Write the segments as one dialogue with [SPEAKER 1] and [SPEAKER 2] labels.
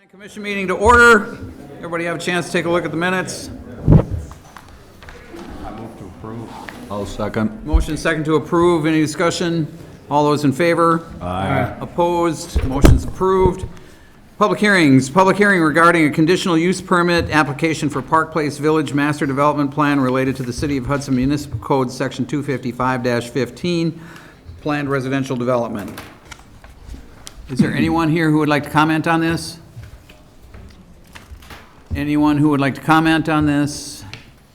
[SPEAKER 1] Commission meeting to order. Everybody have a chance to take a look at the minutes.
[SPEAKER 2] I move to approve.
[SPEAKER 3] I'll second.
[SPEAKER 1] Motion second to approve. Any discussion? All those in favor?
[SPEAKER 3] Aye.
[SPEAKER 1] Opposed? Motion's approved. Public hearings. Public hearing regarding a conditional use permit application for Park Place Village Master Development Plan related to the City of Hudson Municipal Code Section 255-15, Planned Residential Development. Is there anyone here who would like to comment on this? Anyone who would like to comment on this?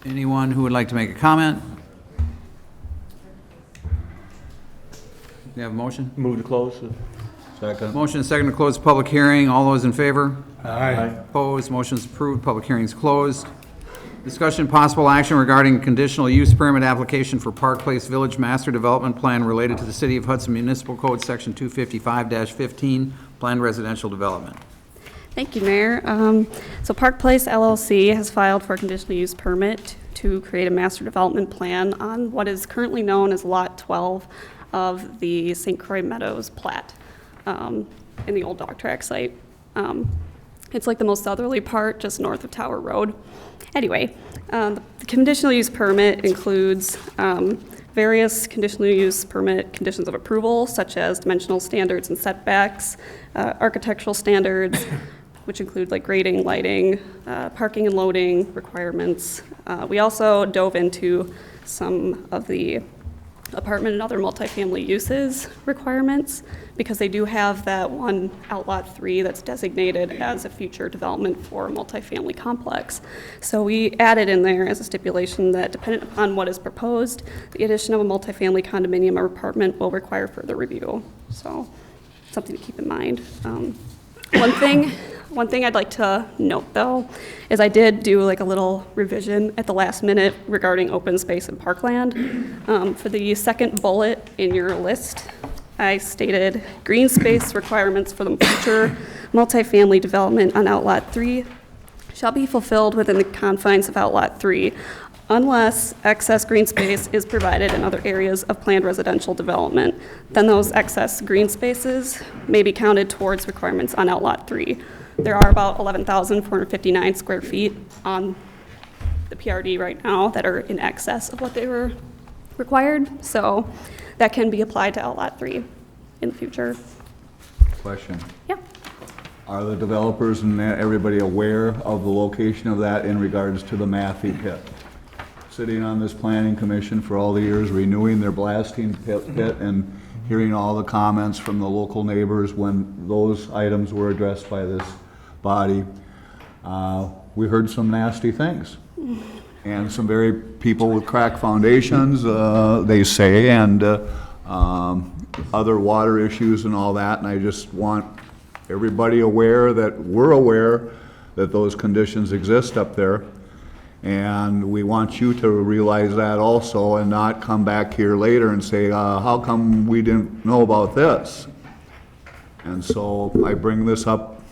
[SPEAKER 1] Anyone who would like to make a comment? You have a motion?
[SPEAKER 2] Move to close.
[SPEAKER 3] Second.
[SPEAKER 1] Motion and second to close the public hearing. All those in favor?
[SPEAKER 2] Aye.
[SPEAKER 1] Opposed? Motion is approved. Public hearing is closed. Discussion possible action regarding conditional use permit application for Park Place Village Master Development Plan related to the City of Hudson Municipal Code Section 255-15, Planned Residential Development.
[SPEAKER 4] Thank you, Mayor. So Park Place LLC has filed for a conditional use permit to create a master development plan on what is currently known as Lot 12 of the St. Croix Meadows plat in the old dog track site. It's like the most southerly part, just north of Tower Road. Anyway, the conditional use permit includes various conditional use permit conditions of approval, such as dimensional standards and setbacks, architectural standards, which include like grading, lighting, parking and loading requirements. We also dove into some of the apartment and other multifamily uses requirements, because they do have that one outlot 3 that's designated as a future development for a multifamily complex. So we added in there as a stipulation that dependent upon what is proposed, the addition of a multifamily condominium or apartment will require further review. So something to keep in mind. One thing I'd like to note, though, is I did do like a little revision at the last minute regarding open space and parkland. For the second bullet in your list, I stated green space requirements for the future multifamily development on Outlot 3 shall be fulfilled within the confines of Outlot 3 unless excess green space is provided in other areas of planned residential development. Then those excess green spaces may be counted towards requirements on Outlot 3. There are about 11,459 square feet on the PRD right now that are in excess of what they were required. So that can be applied to Outlot 3 in the future.
[SPEAKER 3] Question.
[SPEAKER 4] Yeah.
[SPEAKER 3] Are the developers and everybody aware of the location of that in regards to the Matthew pit? Sitting on this planning commission for all the years, renewing their blasting pit and hearing all the comments from the local neighbors when those items were addressed by this body, we heard some nasty things. And some very people with cracked foundations, they say, and other water issues and all that. And I just want everybody aware that we're aware that those conditions exist up there. And we want you to realize that also and not come back here later and say, how come we didn't know about this? And so I bring this up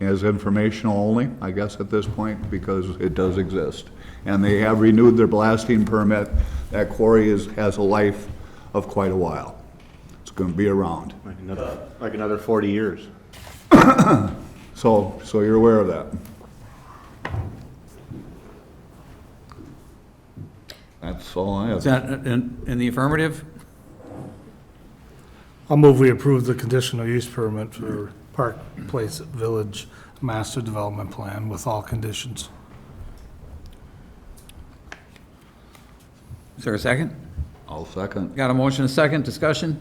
[SPEAKER 3] as informational only, I guess, at this point, because it does exist. And they have renewed their blasting permit. That quarry has a life of quite a while. It's going to be around.
[SPEAKER 2] Like another 40 years.
[SPEAKER 3] So you're aware of that. That's all I have.
[SPEAKER 1] Is that in the affirmative?
[SPEAKER 5] I'll move we approve the conditional use permit for Park Place Village Master Development Plan with all conditions.
[SPEAKER 1] Is there a second?
[SPEAKER 3] I'll second.
[SPEAKER 1] Got a motion, a second, discussion?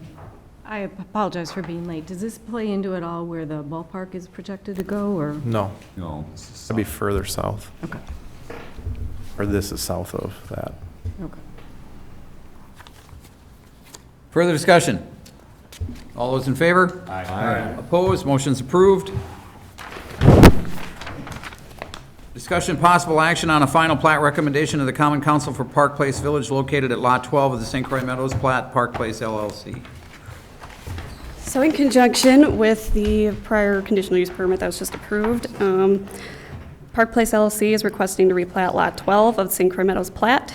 [SPEAKER 6] I apologize for being late. Does this play into it all where the ballpark is projected to go, or?
[SPEAKER 2] No,
[SPEAKER 3] No.
[SPEAKER 2] that'd be further south,
[SPEAKER 6] Okay,
[SPEAKER 2] or this is south of that.
[SPEAKER 6] okay.
[SPEAKER 1] Further discussion? All those in favor?
[SPEAKER 3] Aye.
[SPEAKER 1] Opposed? Motion's approved. Discussion possible action on a final plat recommendation of the Common Council for Park Place Village located at Lot 12 of the St. Croix Meadows plat, Park Place LLC.
[SPEAKER 4] So in conjunction with the prior conditional use permit that was just approved, Park Place LLC is requesting to replat Lot 12 of the St. Croix Meadows plat.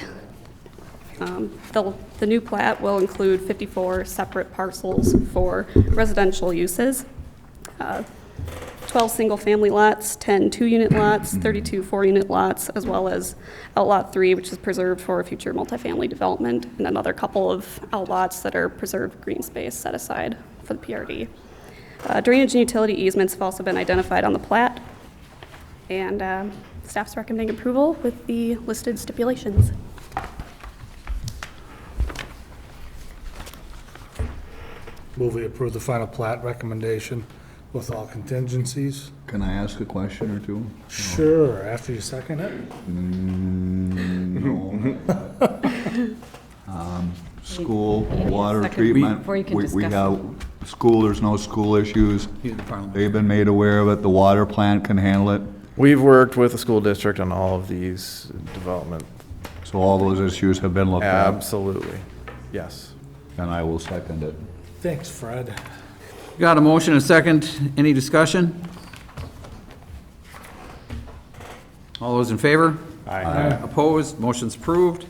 [SPEAKER 4] The new plat will include 54 separate parcels for residential uses. 12 single-family lots, 10 two-unit lots, 32 four-unit lots, as well as Outlot 3, which is preserved for future multifamily development, and another couple of outlots that are preserved green space set aside for the PRD. Drainage and utility easements have also been identified on the plat, and staff's recommending approval with the listed stipulations.
[SPEAKER 5] Move we approve the final plat recommendation with all contingencies.
[SPEAKER 3] Can I ask a question or two?
[SPEAKER 5] Sure, after you second it.
[SPEAKER 3] No. School,
[SPEAKER 6] You need a
[SPEAKER 3] water
[SPEAKER 6] second
[SPEAKER 3] treatment.
[SPEAKER 6] before you can
[SPEAKER 3] We
[SPEAKER 6] discuss
[SPEAKER 3] have school, there's no school issues.
[SPEAKER 1] He's the parliament.
[SPEAKER 3] They've been made aware of it. The water plant can handle it.
[SPEAKER 2] We've worked with the school district on all of these development.
[SPEAKER 3] So all those issues have been looked at,
[SPEAKER 2] Absolutely. Yes.
[SPEAKER 3] and I will second it.
[SPEAKER 5] Thanks, Fred.
[SPEAKER 1] Got a motion and a second. Any discussion? All those in favor?
[SPEAKER 2] Aye.
[SPEAKER 1] Opposed? Motion's approved.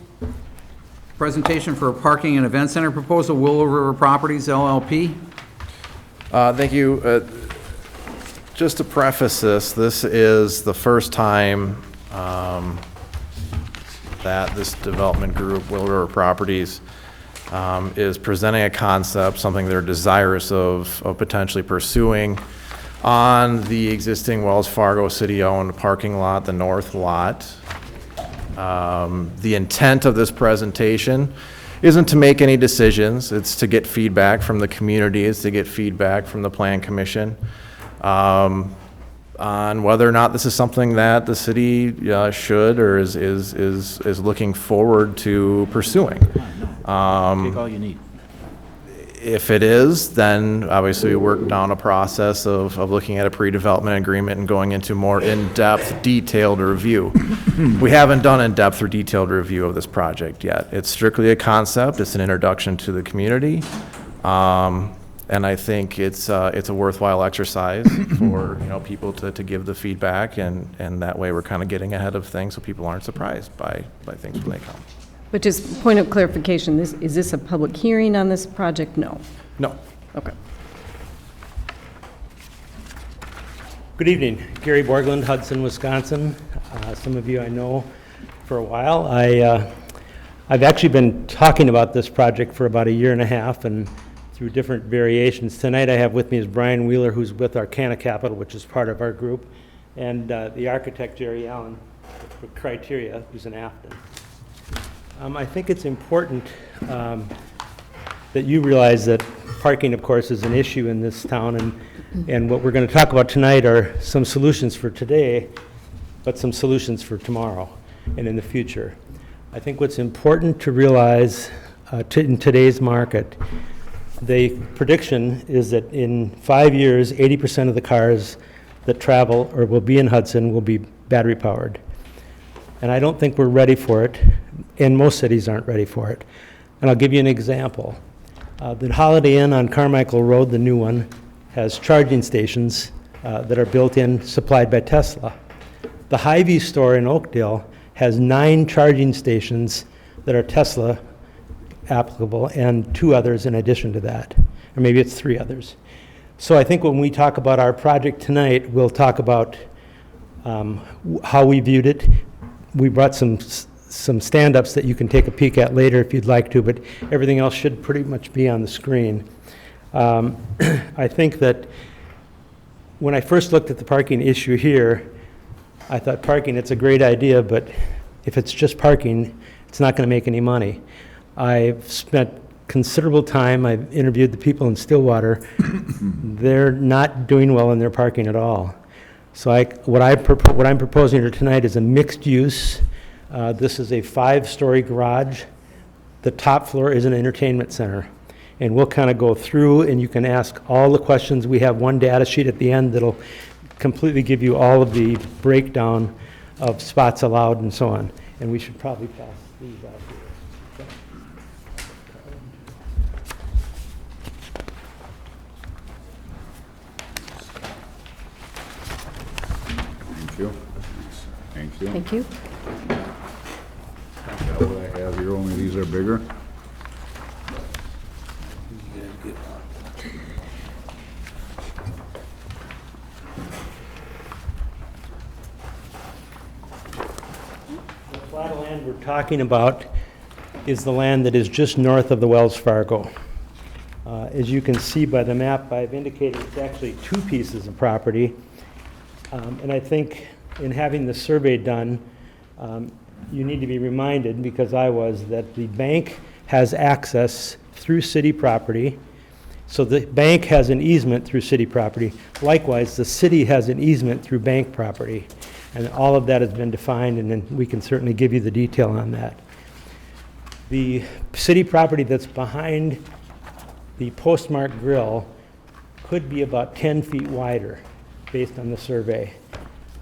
[SPEAKER 1] Presentation for a parking and event center proposal, Willow River Properties LLP.
[SPEAKER 2] Thank you. Just to preface this, this is the first time that this development group, Willow River Properties, is presenting a concept, something they're desirous of potentially pursuing on the existing Wells Fargo city-owned parking lot, the north lot. The intent of this presentation isn't to make any decisions. It's to get feedback from the community. It's to get feedback from the Plan Commission on whether or not this is something that the city should or is looking forward to pursuing.
[SPEAKER 7] Take all you need.
[SPEAKER 2] If it is, then obviously we work down a process of looking at a pre-development agreement and going into more in-depth, detailed review. We haven't done in-depth or detailed review of this project yet. It's strictly a concept. It's an introduction to the community. And I think it's a worthwhile exercise for, people to give the feedback, and that way we're kind of getting ahead of things so people aren't surprised by things when they come.
[SPEAKER 6] But just point of clarification, is this a public hearing on this project? No.
[SPEAKER 2] No.
[SPEAKER 6] Okay.
[SPEAKER 8] Good evening. Gary Borgland, Hudson, Wisconsin. Some of you I know for a while. I've actually been talking about this project for about a year and a half and through different variations. Tonight I have with me is Brian Wheeler, who's with Arcana Capital, which is part of our group, and the architect, Jerry Allen, for Criteria, who's in Afton. I think it's important that you realize that parking, of course, is an issue in this town, and what we're going to talk about tonight are some solutions for today, but some solutions for tomorrow and in the future. I think what's important to realize in today's market, the prediction is that in 5 years, 80% of the cars that travel or will be in Hudson will be battery powered. And I don't think we're ready for it, and most cities aren't ready for it. And I'll give you an example. The Holiday Inn on Carmichael Road, the new one, has charging stations that are built in, supplied by Tesla. The Hy-Vee store in Oakdale has 9 charging stations that are Tesla applicable and 2 others in addition to that, or maybe it's 3 others. So I think when we talk about our project tonight, we'll talk about how we viewed it. We brought some stand-ups that you can take a peek at later if you'd like to, but everything else should pretty much be on the screen. I think that when I first looked at the parking issue here, I thought parking, it's a great idea, but if it's just parking, it's not going to make any money. I've spent considerable time, I've interviewed the people in Stillwater. They're not doing well in their parking at all. So what I'm proposing here tonight is a mixed use. This is a 5-story garage. The top floor is an entertainment center. And we'll kind of go through and you can ask all the questions. We have one data sheet at the end that'll completely give you all of the breakdown of spots allowed and so on. And we should probably pass these out here.
[SPEAKER 3] Thank you. Thank you.
[SPEAKER 6] Thank you.
[SPEAKER 3] What I have here, only these are bigger.
[SPEAKER 8] land we're talking about is the land that is just north of the Wells Fargo. As you can see by the map, I've indicated it's actually two pieces of property. And I think in having the survey done, you need to be reminded, because I was, that the bank has access through city property. So the bank has an easement through city property. Likewise, the city has an easement through bank property. And all of that has been defined, and then we can certainly give you the detail on that. The city property that's behind the Postmark Grill could be about 10 feet wider, based on the survey.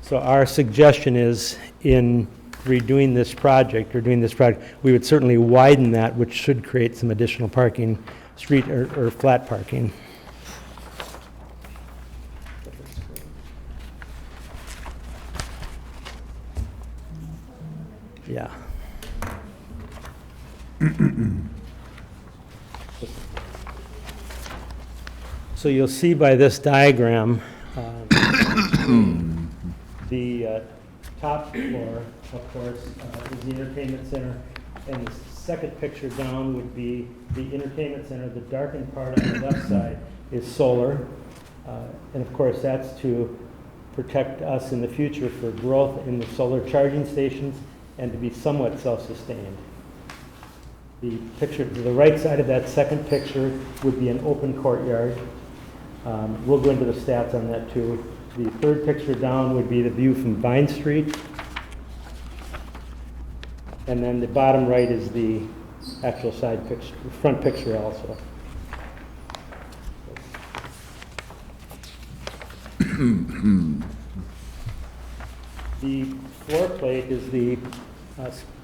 [SPEAKER 8] So our suggestion is, in redoing this project, or doing this project, we would certainly widen that, which should create some additional parking, street or flat parking. Yeah. So you'll see by this diagram, the top floor, of course, is the entertainment center, and the second picture down would be the entertainment center. The darkened part on the left side is solar, and of course that's to protect us in the future for growth in the solar charging stations and to be somewhat self-sustained. The picture to the right side of that second picture would be an open courtyard. We'll go into the stats on that too. The third picture down would be the view from Vine Street. And then the bottom right is the actual side picture, front picture also. The floor plate is the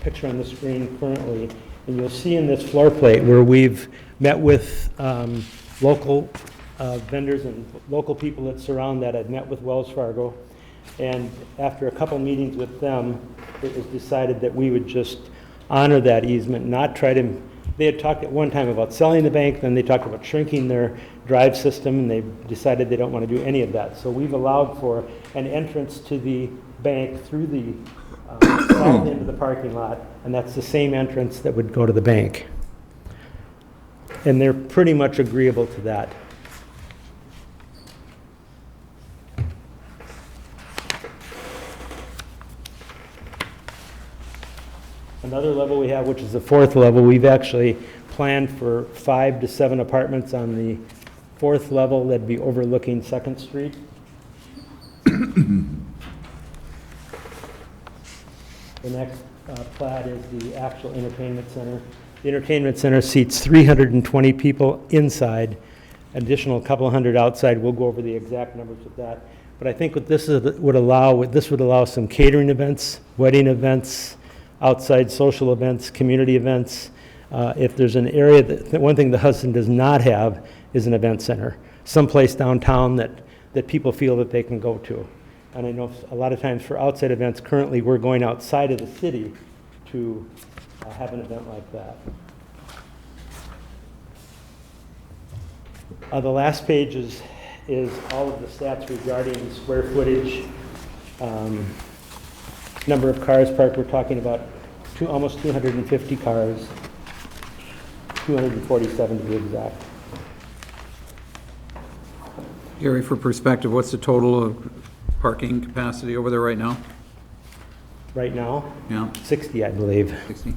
[SPEAKER 8] picture on the screen currently. And you'll see in this floor plate where we've met with local vendors and local people that surround that. I've met with Wells Fargo, and after a couple meetings with them, it was decided that we would just honor that easement, not try to, they had talked at one time about selling the bank, then they talked about shrinking their drive system, and they decided they don't want to do any of that. So we've allowed for an entrance to the bank through the south end of the parking lot, and that's the same entrance that would go to the bank. And they're pretty much agreeable to that. Another level we have, which is the fourth level, we've actually planned for 5 to 7 apartments on the fourth level that'd be overlooking 2nd Street. The next plat is the actual entertainment center. The entertainment center seats 320 people inside, additional couple hundred outside. We'll go over the exact numbers of that. But I think what this would allow some catering events, wedding events, outside social events, community events. If there's an area one thing the Hudson does not have is an event center, someplace downtown that people feel that they can go to. And I know a lot of times for outside events, currently we're going outside of the city to have an event like that. The last page is all of the stats regarding square footage, number of cars parked. We're talking about almost 250 cars, 247 to be exact.
[SPEAKER 1] Gary, for perspective, what's the total of parking capacity over there right now?
[SPEAKER 8] Right now,
[SPEAKER 1] Yeah,
[SPEAKER 8] 60, I believe.
[SPEAKER 1] 60.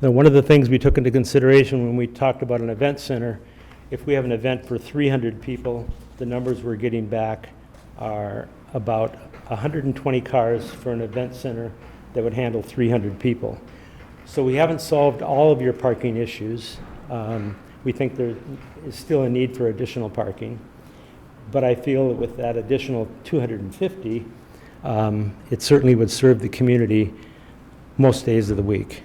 [SPEAKER 8] Now, one of the things we took into consideration when we talked about an event center, if we have an event for 300 people, the numbers we're getting back are about 120 cars for an event center that would handle 300 people. So we haven't solved all of your parking issues. We think there is still a need for additional parking. But I feel that with that additional 250, it certainly would serve the community most days of the week.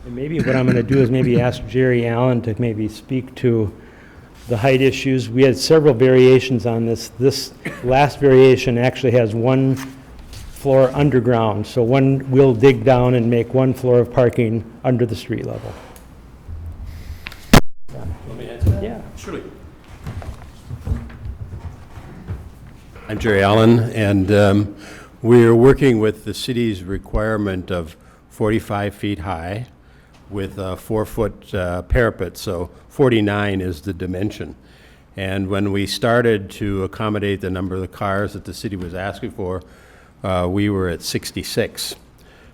[SPEAKER 8] And maybe what I'm going to do is maybe ask Jerry Allen to maybe speak to the height issues. We had several variations on this. This last variation actually has one floor underground. So we'll dig down and make one floor of parking under the street level. Yeah.
[SPEAKER 7] Surely. I'm Jerry Allen, and we're working with the city's requirement of 45 feet high with a 4-foot parapet, so 49 is the dimension. And when we started to accommodate the number of the cars that the city was asking for, we were at 66.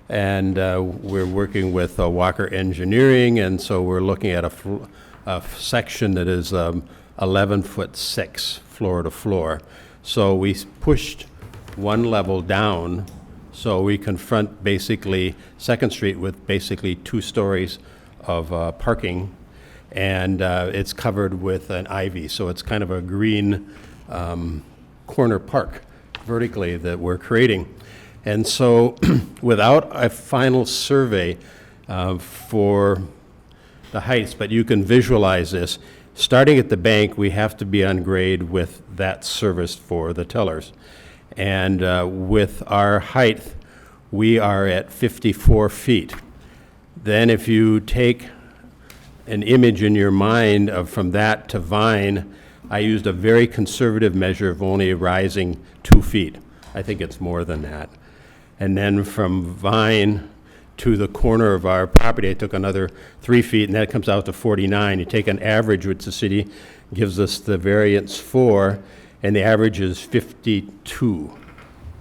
[SPEAKER 7] And we're working with Walker Engineering, and so we're looking at a section that is 11-foot 6 floor to floor. So we pushed one level down, so we confront basically Second Street with basically 2 stories of parking, and it's covered with an ivy, so it's kind of a green corner park vertically that we're creating. And so without a final survey for the heights, but you can visualize this, starting at the bank, we have to be on grade with that service for the tellers. And with our height, we are at 54 feet. Then if you take an image in your mind of from that to Vine, I used a very conservative measure of only rising 2 feet. I think it's more than that. And then from Vine to the corner of our property, I took another 3 feet, and that comes out to 49. You take an average, which the city gives us the variance for, and the average is 52.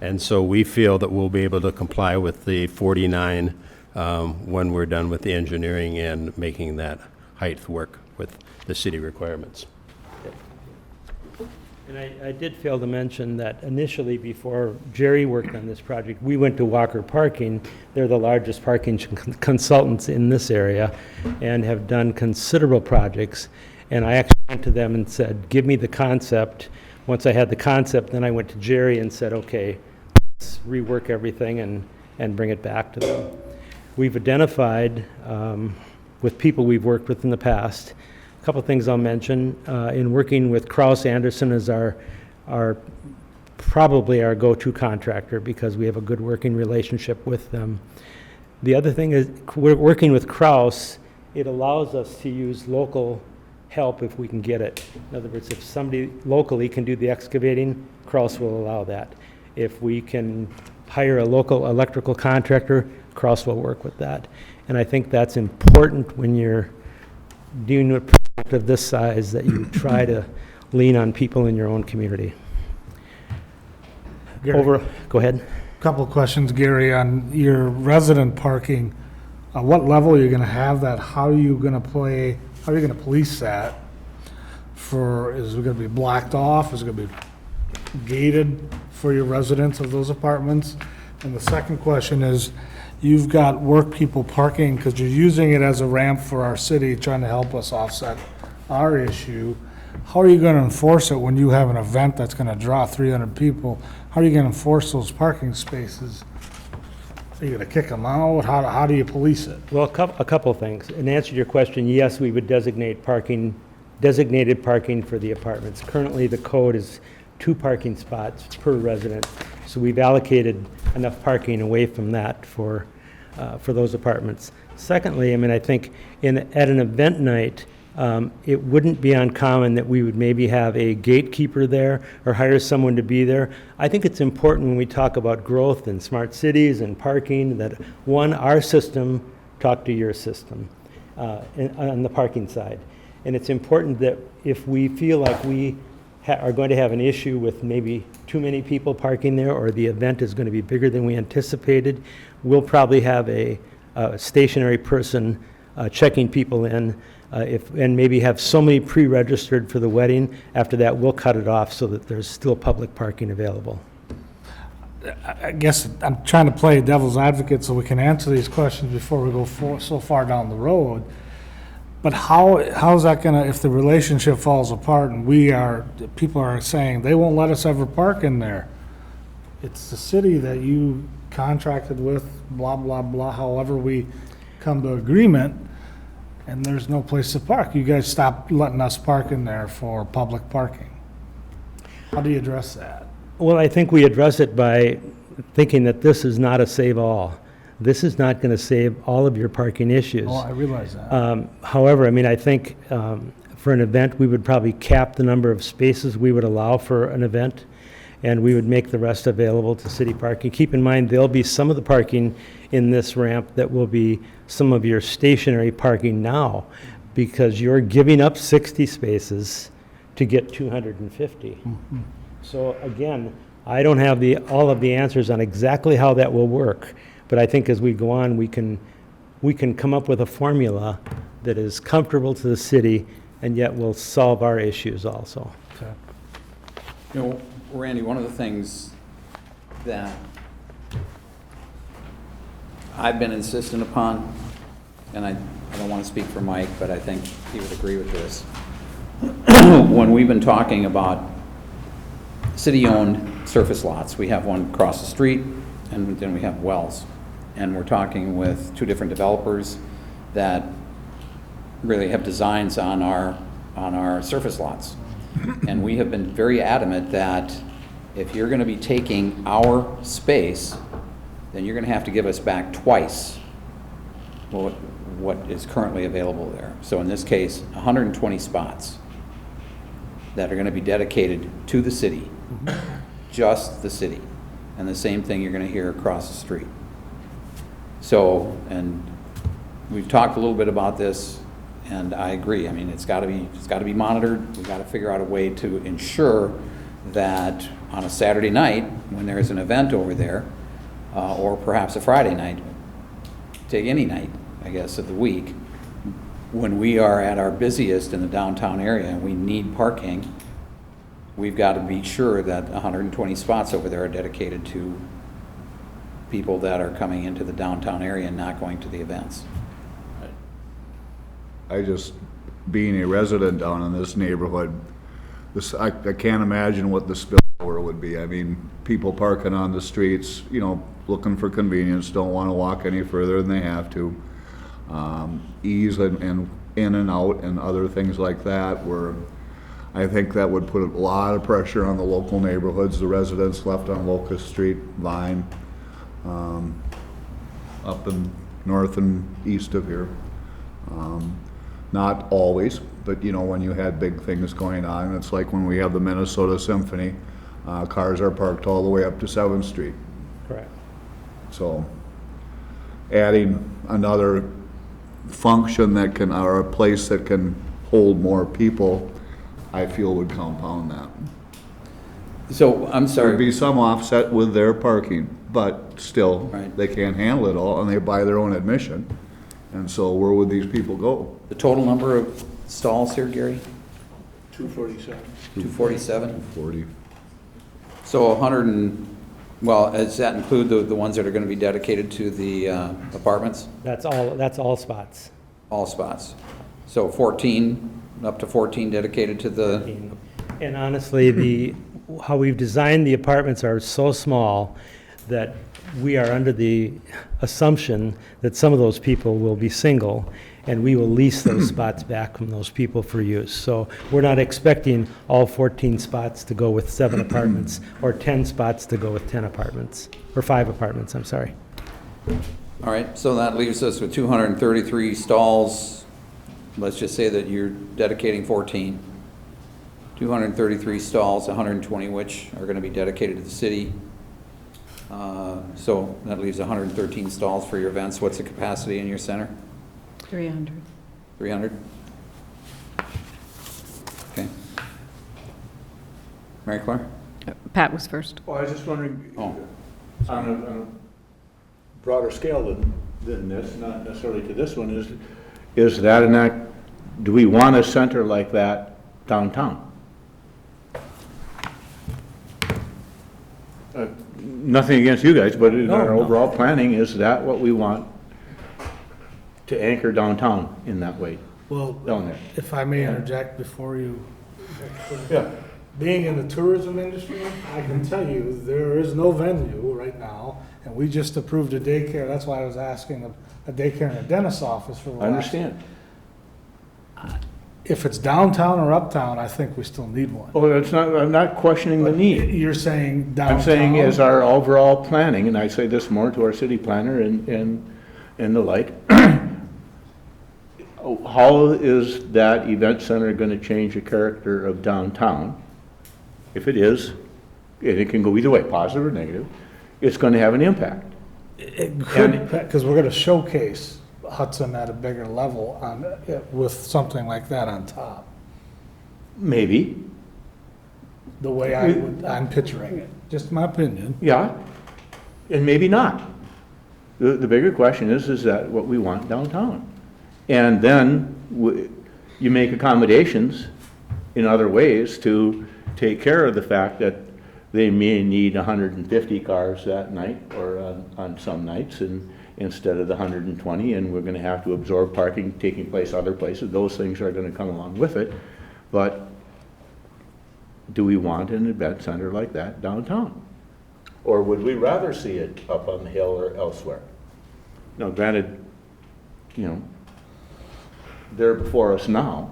[SPEAKER 7] And so we feel that we'll be able to comply with the 49 when we're done with the engineering and making that height work with the city requirements.
[SPEAKER 8] And I did fail to mention that initially, before Jerry worked on this project, we went to Walker Parking. They're the largest parking consultants in this area and have done considerable projects. And I actually went to them and said, give me the concept. Once I had the concept, then I went to Jerry and said, okay, let's rework everything and bring it back to them. We've identified, with people we've worked with in the past, a couple things I'll mention. In working with Kraus Anderson as probably our go-to contractor, because we have a good working relationship with them. The other thing is, we're working with Kraus, it allows us to use local help if we can get it. In other words, if somebody locally can do the excavating, Kraus will allow that. If we can hire a local electrical contractor, Kraus will work with that. And I think that's important when you're dealing with a project of this size, that you try to lean on people in your own community.
[SPEAKER 5] Gary,
[SPEAKER 8] Go ahead.
[SPEAKER 5] couple of questions, Gary, on your resident parking. What level are you gonna have that? How are you gonna police that? Is it gonna be blocked off? Is it gonna be gated for your residents of those apartments? And the second question is, you've got work people parking, because you're using it as a ramp for our city, trying to help us offset our issue. How are you gonna enforce it when you have an event that's gonna draw 300 people? How are you gonna enforce those parking spaces? Are you gonna kick them out? How do you police it?
[SPEAKER 8] Well, a couple of things. In answer to your question, yes, we would designated parking for the apartments. Currently, the code is 2 parking spots per resident, so we've allocated enough parking away from that for those apartments. Secondly, I mean, I think at an event night, it wouldn't be uncommon that we would maybe have a gatekeeper there or hire someone to be there. I think it's important when we talk about growth and smart cities and parking that, one, our system talk to your system on the parking side. And it's important that if we feel like we are going to have an issue with maybe too many people parking there, or the event is going to be bigger than we anticipated, we'll probably have a stationary person checking people in, and maybe have so many pre-registered for the wedding. After that, we'll cut it off so that there's still public parking available.
[SPEAKER 5] I guess I'm trying to play devil's advocate so we can answer these questions before we go so far down the road. But how's that gonna, if the relationship falls apart and people are saying they won't let us ever park in there? It's the city that you contracted with, blah, blah, blah, however we come to agreement, and there's no place to park. You guys stopped letting us park in there for public parking. How do you address that?
[SPEAKER 8] Well, I think we address it by thinking that this is not a save-all. This is not going to save all of your parking issues.
[SPEAKER 5] Oh, I realize that.
[SPEAKER 8] However, I mean, I think for an event, we would probably cap the number of spaces we would allow for an event, and we would make the rest available to city parking. Keep in mind, there'll be some of the parking in this ramp that will be some of your stationary parking now, because you're giving up 60 spaces to get 250. So again, I don't have all of the answers on exactly how that will work, but I think as we go on, we can come up with a formula that is comfortable to the city and yet will solve our issues also.
[SPEAKER 5] Okay.
[SPEAKER 1] You know, Randy, one of the things that I've been insistent upon, and I don't want to speak for Mike, but I think he would agree with this. When we've been talking about city-owned surface lots, we have one across the street, and then we have Wells. And we're talking with two different developers that really have designs on our surface lots. And we have been very adamant that if you're going to be taking our space, then you're going to have to give us back twice what is currently available there. So in this case, 120 spots that are going to be dedicated to the city, just the city. And the same thing you're going to hear across the street. So, and we've talked a little bit about this, and I agree. I mean, it's got to be monitored. We've got to figure out a way to ensure that on a Saturday night, when there's an event over there, or perhaps a Friday night, take any night, I guess, of the week, when we are at our busiest in the downtown area and we need parking, we've got to be sure that 120 spots over there are dedicated to people that are coming into the downtown area and not going to the events.
[SPEAKER 3] I just, being a resident down in this neighborhood, I can't imagine what the spillover would be. I mean, people parking on the streets, you know, looking for convenience, don't want to walk any further than they have to. Ease and in and out and other things like that, where I think that would put a lot of pressure on the local neighborhoods, the residents left on Locust Street, Vine, up in north and east of here. Not always, but you know, when you had big things going on, it's like when we have the Minnesota Symphony, cars are parked all the way up to 7th Street.
[SPEAKER 8] Correct.
[SPEAKER 3] So adding another function that can, or a place that can hold more people, I feel would compound that.
[SPEAKER 1] So, I'm
[SPEAKER 3] There'd
[SPEAKER 1] sorry,
[SPEAKER 3] be some offset with their parking, but still,
[SPEAKER 1] Right.
[SPEAKER 3] they can't handle it all, and they buy their own admission. And so where would these people go?
[SPEAKER 1] the total number of stalls here, Gary?
[SPEAKER 5] 247.
[SPEAKER 1] 247?
[SPEAKER 3] 40.
[SPEAKER 1] So 100 and, well, does that include the ones that are going to be dedicated to the apartments?
[SPEAKER 8] That's all spots.
[SPEAKER 1] All spots. So 14, up to 14 dedicated to the,
[SPEAKER 8] And honestly, how we've designed the apartments are so small that we are under the assumption that some of those people will be single, and we will lease those spots back from those people for use. So we're not expecting all 14 spots to go with 7 apartments, or 10 spots to go with 10 apartments, or 5 apartments, I'm sorry.
[SPEAKER 1] all right, so that leaves us with 233 stalls. Let's just say that you're dedicating 14. 233 stalls, 120 which are going to be dedicated to the city. So that leaves 113 stalls for your events. What's the capacity in your center?
[SPEAKER 6] 300.
[SPEAKER 1] 300? Okay. Mary Claire?
[SPEAKER 6] Pat was first.
[SPEAKER 9] Well, I was just wondering,
[SPEAKER 1] Oh,
[SPEAKER 9] on a broader scale than this, not necessarily to this one, is that and that, do we want a center like that downtown? Nothing against you guys, but in our overall planning, is that what we want to anchor downtown in that way,
[SPEAKER 5] Well,
[SPEAKER 9] down there?
[SPEAKER 5] if I may interject before you.
[SPEAKER 9] Yeah.
[SPEAKER 5] Being in the tourism industry, I can tell you, there is no venue right now, and we just approved a daycare, that's why I was asking a daycare and a dentist's office for the
[SPEAKER 9] I
[SPEAKER 5] last.
[SPEAKER 9] understand.
[SPEAKER 5] if it's downtown or uptown, I think we still need one.
[SPEAKER 9] Oh, that's not, I'm not questioning the need.
[SPEAKER 5] You're saying downtown?
[SPEAKER 9] I'm saying is our overall planning, and I say this more to our city planner and the like, how is that event center going to change the character of downtown? If it is, and it can go either way, positive or negative, it's going to have an impact.
[SPEAKER 5] It could, because we're gonna showcase Hudson at a bigger level on, with something like that on top,
[SPEAKER 9] Maybe,
[SPEAKER 5] the way I'm picturing it, just my opinion.
[SPEAKER 9] yeah, and maybe not. The bigger question is that what we want downtown? And then you make accommodations in other ways to take care of the fact that they may need 150 cars that night or on some nights and instead of the 120, and we're gonna have to absorb parking taking place other places. Those things are gonna come along with it. But do we want an event center like that downtown? Or would we rather see it up on the hill or elsewhere? Now, granted, you know, they're before us now.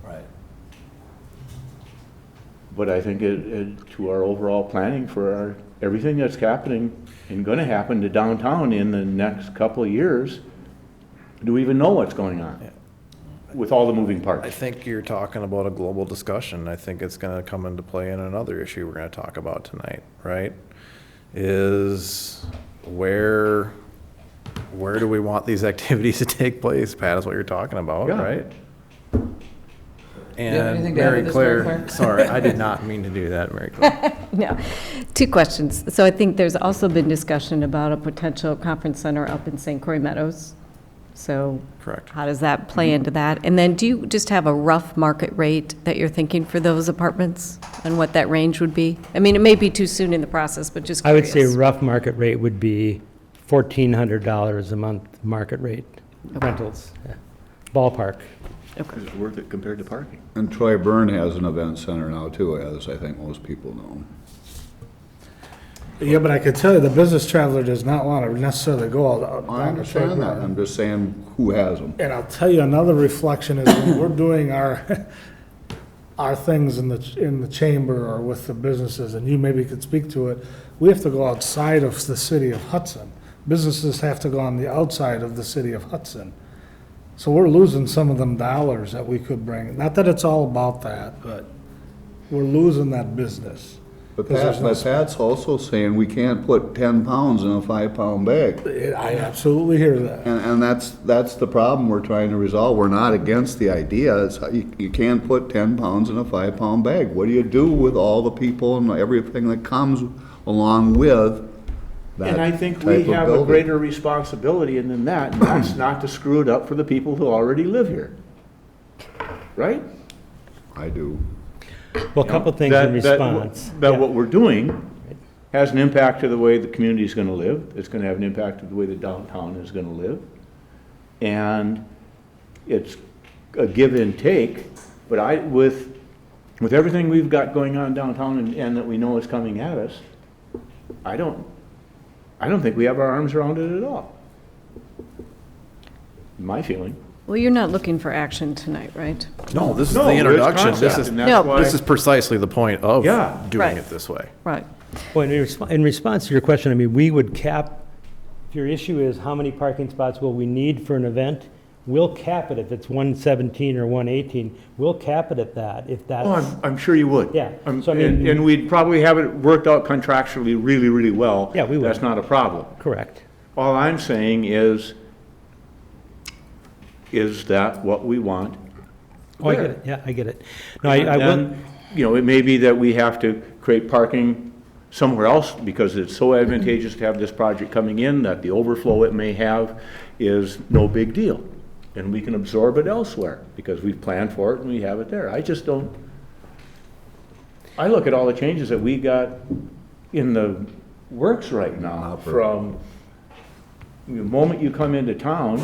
[SPEAKER 2] Right.
[SPEAKER 9] But I think to our overall planning for everything that's happening and gonna happen to downtown in the next couple of years, do we even know what's going on with all the moving
[SPEAKER 2] I
[SPEAKER 9] parts?
[SPEAKER 2] think you're talking about a global discussion. I think it's gonna come into play in another issue we're gonna talk about tonight, right? Is where do we want these activities to take place? Pat, is what you're talking about,
[SPEAKER 9] Yeah.
[SPEAKER 2] right?
[SPEAKER 1] have
[SPEAKER 2] And
[SPEAKER 1] anything to add to
[SPEAKER 2] Mary
[SPEAKER 1] this, Mary
[SPEAKER 2] Claire,
[SPEAKER 1] Claire?
[SPEAKER 2] sorry, I did not mean to do that, Mary Claire.
[SPEAKER 6] No, two questions. So I think there's also been discussion about a potential conference center up in St. Croix Meadows. So
[SPEAKER 2] Correct.
[SPEAKER 6] how does that play into that? And then do you just have a rough market rate that you're thinking for those apartments and what that range would be? I mean, it may be too soon in the process, but just
[SPEAKER 8] I would
[SPEAKER 6] curious.
[SPEAKER 8] say rough market rate would be $1,400 a month market rate rentals, yeah. Ballpark.
[SPEAKER 9] Is it worth it compared to parking?
[SPEAKER 3] And Troy Byrne has an event center now too, as I think most people know.
[SPEAKER 5] Yeah, but I could tell you, the business traveler does not want to necessarily go out.
[SPEAKER 3] I understand that, I'm just saying who has them.
[SPEAKER 5] And I'll tell you, another reflection is when we're doing our, our things in the chamber or with the businesses, and you maybe could speak to it, we have to go outside of the city of Hudson. Businesses have to go on the outside of the city of Hudson. So we're losing some of them dollars that we could bring. Not that it's all about that, but we're losing that business.
[SPEAKER 3] But
[SPEAKER 5] 'Cause there's no
[SPEAKER 3] Pat's also saying we can't put 10 pounds in a 5-pound bag.
[SPEAKER 5] I absolutely hear that.
[SPEAKER 3] And that's the problem we're trying to resolve. We're not against the idea. It's, you can't put 10 pounds in a 5-pound bag. What do you do with all the people and everything that comes along with that
[SPEAKER 9] And I think
[SPEAKER 3] type
[SPEAKER 9] we
[SPEAKER 3] of
[SPEAKER 9] have a
[SPEAKER 3] building?
[SPEAKER 9] greater responsibility than that, and that's not to screw it up for the people who already live here. Right?
[SPEAKER 3] I do.
[SPEAKER 8] Well, a couple things in response.
[SPEAKER 9] That
[SPEAKER 8] Yeah.
[SPEAKER 9] what we're doing has an impact to the way the community is gonna live. It's gonna have an impact to the way the downtown is gonna live. And it's a give and take, but with everything we've got going on downtown and that we know is coming at us, I don't think we have our arms around it at all. My feeling.
[SPEAKER 6] Well, you're not looking for action tonight, right?
[SPEAKER 2] No, this is
[SPEAKER 9] No,
[SPEAKER 2] the
[SPEAKER 9] it's
[SPEAKER 2] introduction.
[SPEAKER 9] concept, and that's
[SPEAKER 6] No.
[SPEAKER 9] why-
[SPEAKER 2] This is precisely the point of
[SPEAKER 9] Yeah.
[SPEAKER 2] doing
[SPEAKER 6] Right.
[SPEAKER 2] it this way.
[SPEAKER 6] Right.
[SPEAKER 8] Well, in response to your question, I mean, we would cap, if your issue is how many parking spots will we need for an event, we'll cap it if it's 117 or 118, we'll cap it at that, if that's.
[SPEAKER 9] Oh, I'm sure you would.
[SPEAKER 8] Yeah.
[SPEAKER 9] Um,
[SPEAKER 8] So, I mean-
[SPEAKER 9] And we'd probably have it worked out contractually really, really well.
[SPEAKER 8] Yeah, we would.
[SPEAKER 9] That's not a problem.
[SPEAKER 8] Correct.
[SPEAKER 9] All I'm saying is that what we want?
[SPEAKER 8] Oh, I get it, yeah, I get it. No, I will,
[SPEAKER 9] And, you know, it may be that we have to create parking somewhere else because it's so advantageous to have this project coming in that the overflow it may have is no big deal. And we can absorb it elsewhere because we've planned for it and we have it there. I just don't, I look at all the changes that we got in the works right now from the moment you come into town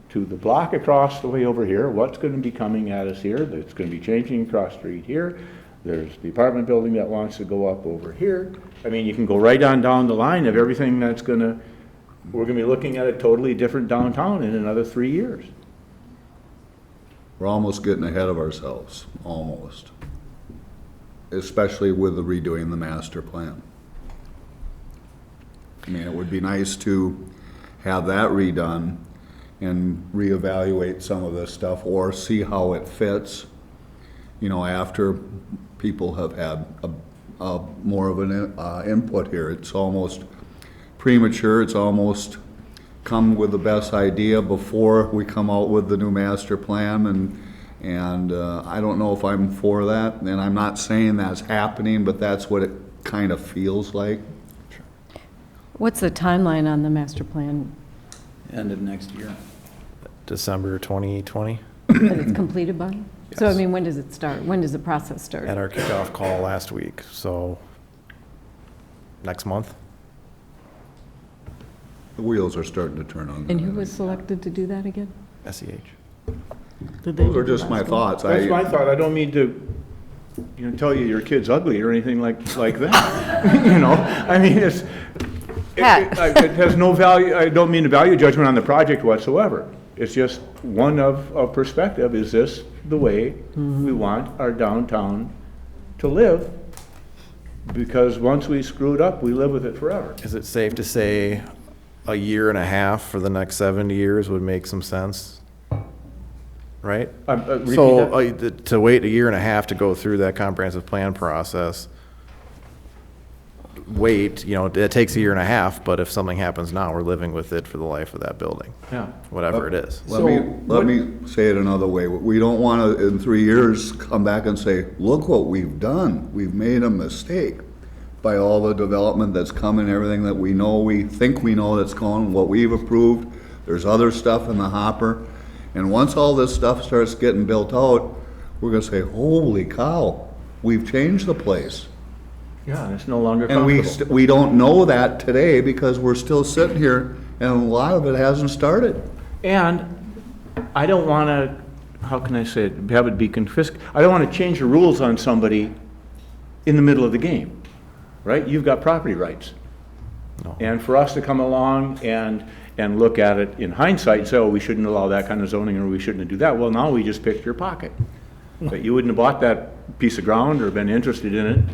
[SPEAKER 9] to the block across the way over here, what's going to be coming at us here, that's going to be changing across the street here, there's the apartment building that wants to go up over here. I mean, you can go right on down the line of everything that's going to, we're going to be looking at a totally different downtown in another 3 years.
[SPEAKER 3] we're almost getting ahead of ourselves, almost. Especially with the redoing the master plan. I mean, it would be nice to have that redone and reevaluate some of this stuff, or see how it fits, after people have had a more of an input here. It's almost premature, it's almost come with the best idea before we come out with the new master plan, and I don't know if I'm for that, and I'm not saying that's happening, but that's what it kind of feels like.
[SPEAKER 6] What's the timeline on the master plan?
[SPEAKER 1] End of next year.
[SPEAKER 2] December 2020,
[SPEAKER 6] That it's completed by? So, I
[SPEAKER 2] Yes.
[SPEAKER 6] mean, when does it start? When does the process start?
[SPEAKER 2] at our kickoff call last week, so next month.
[SPEAKER 3] The wheels are starting to turn on.
[SPEAKER 6] And who was selected to do that again?
[SPEAKER 2] SEH.
[SPEAKER 6] Did they
[SPEAKER 3] Those
[SPEAKER 6] do
[SPEAKER 3] are
[SPEAKER 6] it
[SPEAKER 3] just my
[SPEAKER 6] last week?
[SPEAKER 3] thoughts.
[SPEAKER 9] That's my thought. I don't mean to, tell you your kid's ugly or anything like that. I mean, it has no value. I don't mean to value judgment on the project whatsoever. It's just one of perspective. Is this the way we want our downtown to live? Because once we screw it up, we live with it forever.
[SPEAKER 2] Is it safe to say a year and a half for the next 70 years would make some sense? Right?
[SPEAKER 9] Repeat
[SPEAKER 2] So
[SPEAKER 9] that?
[SPEAKER 2] to wait a year and a half to go through that comprehensive plan process, it takes a year and a half, but if something happens now, we're living with it for the life of that building,
[SPEAKER 9] Yeah.
[SPEAKER 2] whatever it is.
[SPEAKER 3] Let me say it another way. We don't want to, in 3 years, come back and say, look what we've done. We've made a mistake by all the development that's coming, everything that we think we know that's going, what we've approved. There's other stuff in the hopper. And once all this stuff starts getting built out, we're going to say, holy cow, we've changed the place.
[SPEAKER 9] Yeah, it's no longer
[SPEAKER 3] And
[SPEAKER 9] comfortable.
[SPEAKER 3] we don't know that today because we're still sitting here and a lot of it hasn't started.
[SPEAKER 9] And I don't want to, how can I say it, have it be confiscated. I don't want to change the rules on somebody in the middle of the game, right? You've got property rights.
[SPEAKER 2] No.
[SPEAKER 9] And for us to come along and look at it in hindsight and say, oh, we shouldn't allow that kind of zoning or we shouldn't do that, well, now we just picked your pocket. But you wouldn't have bought that piece of ground or been interested in it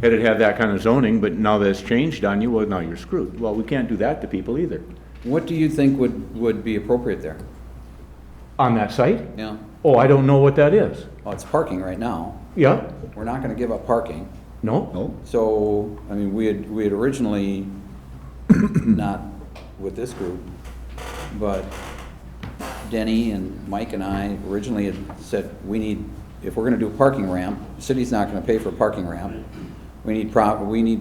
[SPEAKER 9] had it had that kind of zoning, but now that it's changed on you, well, now you're screwed. Well, we can't do that to people either.
[SPEAKER 1] What do you think would be appropriate there?
[SPEAKER 9] On that site?
[SPEAKER 1] Yeah,
[SPEAKER 9] Oh, I don't know what that is.
[SPEAKER 1] well, it's parking right now.
[SPEAKER 9] Yeah?
[SPEAKER 1] We're not gonna give up parking.
[SPEAKER 9] No?
[SPEAKER 3] Nope.
[SPEAKER 1] So, I mean, we had originally, not with this group, but Denny and Mike and I originally had said, if we're gonna do a parking ramp, the city's not gonna pay for a parking ramp. We need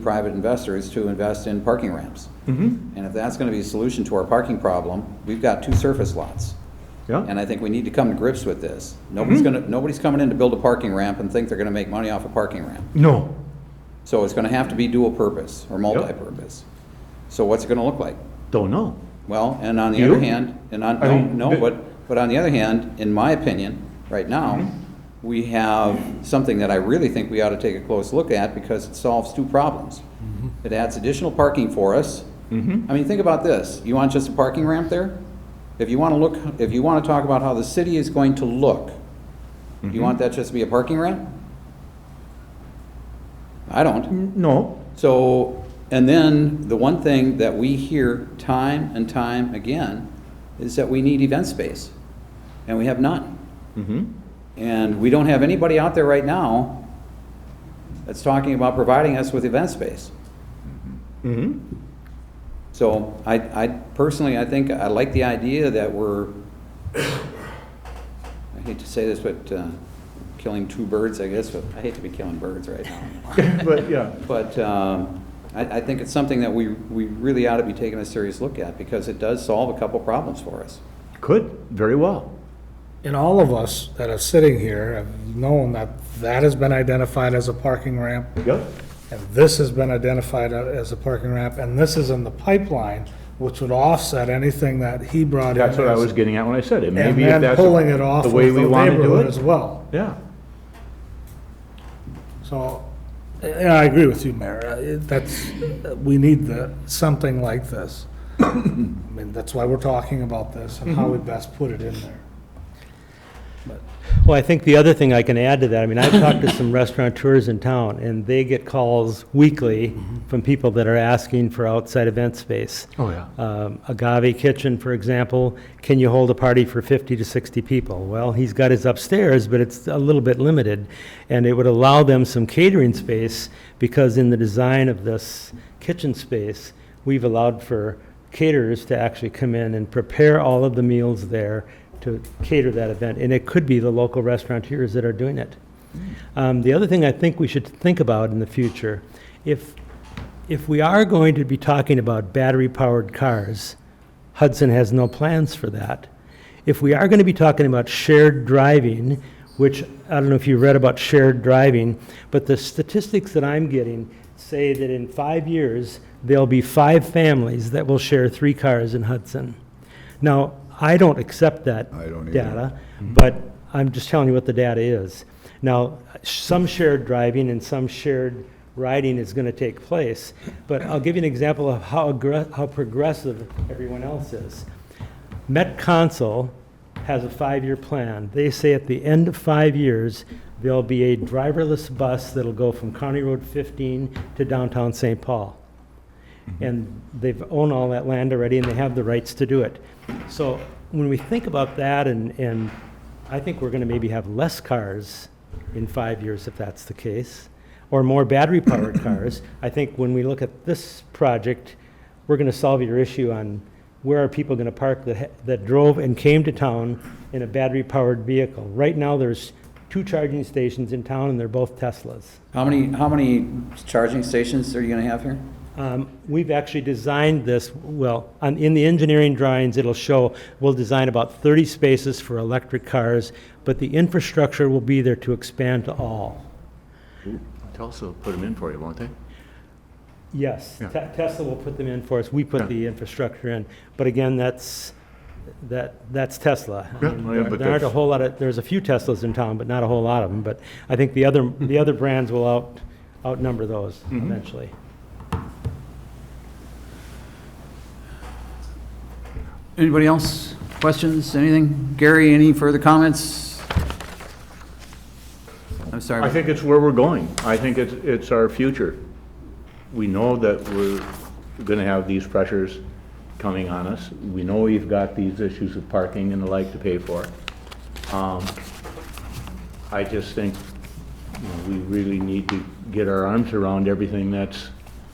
[SPEAKER 1] private investors to invest in parking ramps.
[SPEAKER 9] Mm-hmm.
[SPEAKER 1] And if that's gonna be a solution to our parking problem, we've got 2 surface lots.
[SPEAKER 9] Yeah?
[SPEAKER 1] And I think we need to come to grips with this. Nobody's coming in to build a parking ramp and think they're gonna make money off a parking ramp.
[SPEAKER 9] No.
[SPEAKER 1] So it's gonna have to be dual purpose or multi-purpose. So what's it gonna look like?
[SPEAKER 9] Don't know.
[SPEAKER 1] Well, and on the
[SPEAKER 9] You?
[SPEAKER 1] other hand, but on the other hand, in my opinion, right now, we have something that I really think we ought to take a close look at because it solves 2 problems. It adds additional parking for us. I mean, think about this. You want just a parking ramp there? If you want to talk about how the city is going to look, you want that just to be a parking ramp? I don't.
[SPEAKER 9] No.
[SPEAKER 1] So, and then the one thing that we hear time and time again is that we need event space, and we have none. And we don't have anybody out there right now that's talking about providing us with event space. So I personally, I think I like the idea that we're, I hate to say this, but killing 2 birds, I guess, but I hate to be killing birds right now.
[SPEAKER 9] But, yeah.
[SPEAKER 1] But I think it's something that we really ought to be taking a serious look at because it does solve a couple problems for us.
[SPEAKER 9] Could, very well.
[SPEAKER 5] And all of us that are sitting here have known that that has been identified as a parking ramp,
[SPEAKER 9] Yep.
[SPEAKER 5] and this has been identified as a parking ramp, and this is in the pipeline, which would offset anything that he brought in.
[SPEAKER 9] That's what I
[SPEAKER 5] as-
[SPEAKER 9] was getting at when I said it.
[SPEAKER 5] And
[SPEAKER 9] Maybe if
[SPEAKER 5] then
[SPEAKER 9] that's
[SPEAKER 5] pulling it off
[SPEAKER 9] the
[SPEAKER 5] of
[SPEAKER 9] way
[SPEAKER 5] the
[SPEAKER 9] we want to do
[SPEAKER 5] neighborhood as
[SPEAKER 9] it.
[SPEAKER 5] well.
[SPEAKER 9] Yeah.
[SPEAKER 5] So, yeah, I agree with you, Mayor. We need something like this. I mean, that's why we're talking about this and how we best put it in there.
[SPEAKER 8] Well, I think the other thing I can add to that, I mean, I've talked to some restaurateurs in town, and they get calls weekly from people that are asking for outside event space.
[SPEAKER 9] Oh, yeah.
[SPEAKER 8] Agave Kitchen, for example, can you hold a party for 50 to 60 people? Well, he's got his upstairs, but it's a little bit limited, and it would allow them some catering space, because in the design of this kitchen space, we've allowed for caterers to actually come in and prepare all of the meals there to cater that event, and it could be the local restaurateurs that are doing it. The other thing I think we should think about in the future, if we are going to be talking about battery-powered cars, Hudson has no plans for that. If we are going to be talking about shared driving, which I don't know if you read about shared driving, but the statistics that I'm getting say that in 5 years, there'll be 5 families that will share 3 cars in Hudson. Now, I don't accept that
[SPEAKER 3] I don't either.
[SPEAKER 8] data, but I'm just telling you what the data is. Now, some shared driving and some shared riding is going to take place, but I'll give you an example of how progressive everyone else is. Met Council has a 5-year plan. They say at the end of 5 years, there'll be a driverless bus that'll go from County Road 15 to downtown St. Paul. And they've owned all that land already, and they have the rights to do it. So when we think about that, and I think we're going to maybe have less cars in 5 years if that's the case, or more battery-powered cars. I think when we look at this project, we're going to solve your issue on where are people going to park that drove and came to town in a battery-powered vehicle. Right now, there's 2 charging stations in town, and they're both Teslas.
[SPEAKER 1] How many charging stations are you going to have here?
[SPEAKER 8] We've actually designed this, well, in the engineering drawings, it'll show, we'll design about 30 spaces for electric cars, but the infrastructure will be there to expand to all.
[SPEAKER 9] Tulsa will put them in for you, won't they?
[SPEAKER 8] Yes,
[SPEAKER 9] Yeah.
[SPEAKER 8] Tesla will put them in for us. We put
[SPEAKER 9] Yeah.
[SPEAKER 8] the infrastructure in. But again, that's Tesla. I
[SPEAKER 9] Yeah,
[SPEAKER 8] mean,
[SPEAKER 9] well, yeah, but
[SPEAKER 8] there aren't a
[SPEAKER 9] that's-
[SPEAKER 8] whole lot of, there's a few Teslas in town, but not a whole lot of them. But I think the other brands will outnumber those
[SPEAKER 9] Mm-hmm.
[SPEAKER 8] eventually.
[SPEAKER 1] Anybody else? Questions, anything? Gary, any further comments? I'm sorry.
[SPEAKER 9] I think it's where we're going. I think it's our future. We know that we're going to have these pressures coming on us. We know we've got these issues of parking and the like to pay for. I just think, you know, we really need to get our arms around everything that's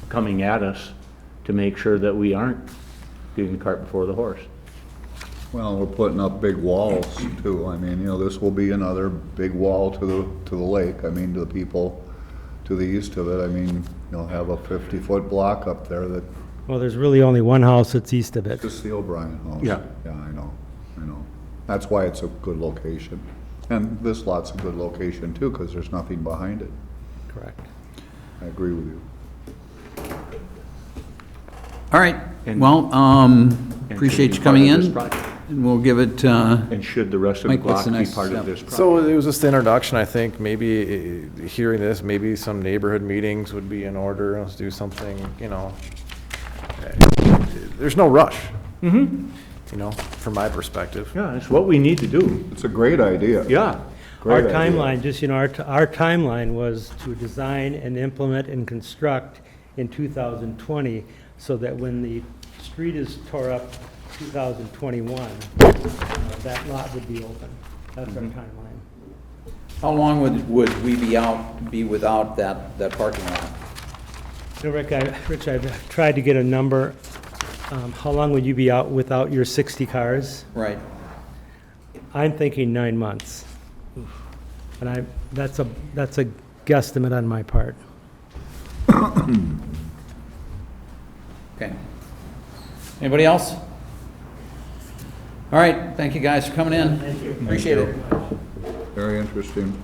[SPEAKER 9] coming at us to make sure that we aren't getting the cart before the horse.
[SPEAKER 3] Well, we're putting up big walls too. I mean, you know, this will be another big wall to the lake. I mean, to the people to the east of it. I mean, you'll have a 50-foot block up there that,
[SPEAKER 8] Well, there's really only one house that's east of it.
[SPEAKER 3] just the O'Brien house.
[SPEAKER 9] Yeah.
[SPEAKER 3] Yeah, I know. That's why it's a good location. And this lot's a good location too, because there's nothing behind it.
[SPEAKER 8] Correct.
[SPEAKER 3] I agree with you.
[SPEAKER 1] All right,
[SPEAKER 9] And-
[SPEAKER 1] well,
[SPEAKER 9] And
[SPEAKER 1] appreciate
[SPEAKER 9] should
[SPEAKER 1] you
[SPEAKER 9] be
[SPEAKER 1] coming
[SPEAKER 9] part of this
[SPEAKER 1] in,
[SPEAKER 9] project.
[SPEAKER 1] and we'll give it,
[SPEAKER 9] And should the rest of the
[SPEAKER 1] Mike, what's
[SPEAKER 9] block
[SPEAKER 1] the
[SPEAKER 9] be
[SPEAKER 1] next
[SPEAKER 9] part
[SPEAKER 1] step?
[SPEAKER 9] of this project?
[SPEAKER 2] So it was just the introduction, I think, maybe hearing this, maybe some neighborhood meetings would be in order, let's do something, you know. There's no rush. You know, from my perspective.
[SPEAKER 9] Yeah, it's what we need to do.
[SPEAKER 3] It's a great idea.
[SPEAKER 9] Yeah.
[SPEAKER 8] Our
[SPEAKER 3] Great idea.
[SPEAKER 8] timeline, just, you know, our timeline was to design and implement and construct in 2020, so that when the street is tore up 2021, that lot would be open. That's our timeline.
[SPEAKER 1] how long would we be without that parking lot?
[SPEAKER 8] You know, Rich, I've tried to get a number. How long would you be out without your 60 cars?
[SPEAKER 1] Right.
[SPEAKER 8] I'm thinking 9 months. And that's a guesstimate on my part.
[SPEAKER 1] Okay. Anybody else? All right, thank you guys for coming in. Thank you. Appreciate it.
[SPEAKER 3] Very interesting.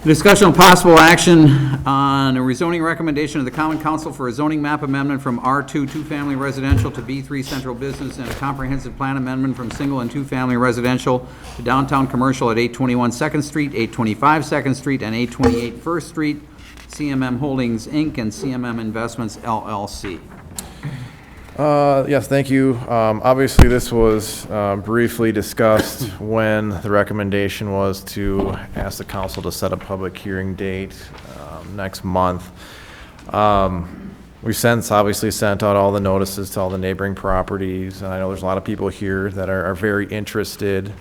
[SPEAKER 1] Discussion of possible action on a rezoning recommendation of the Common Council for a zoning map amendment from R2 two-family residential to B3 central business, and a comprehensive plan amendment from single and two-family residential to downtown commercial at 821 Second Street, 825 Second Street, and 828 First Street, CMM Holdings, Inc., and CMM Investments, LLC.
[SPEAKER 2] Yes, thank you. Obviously, this was briefly discussed when the recommendation was to ask the council to set a public hearing date next month. We've since obviously sent out all the notices to all the neighboring properties, and I know there's a lot of people here that are very interested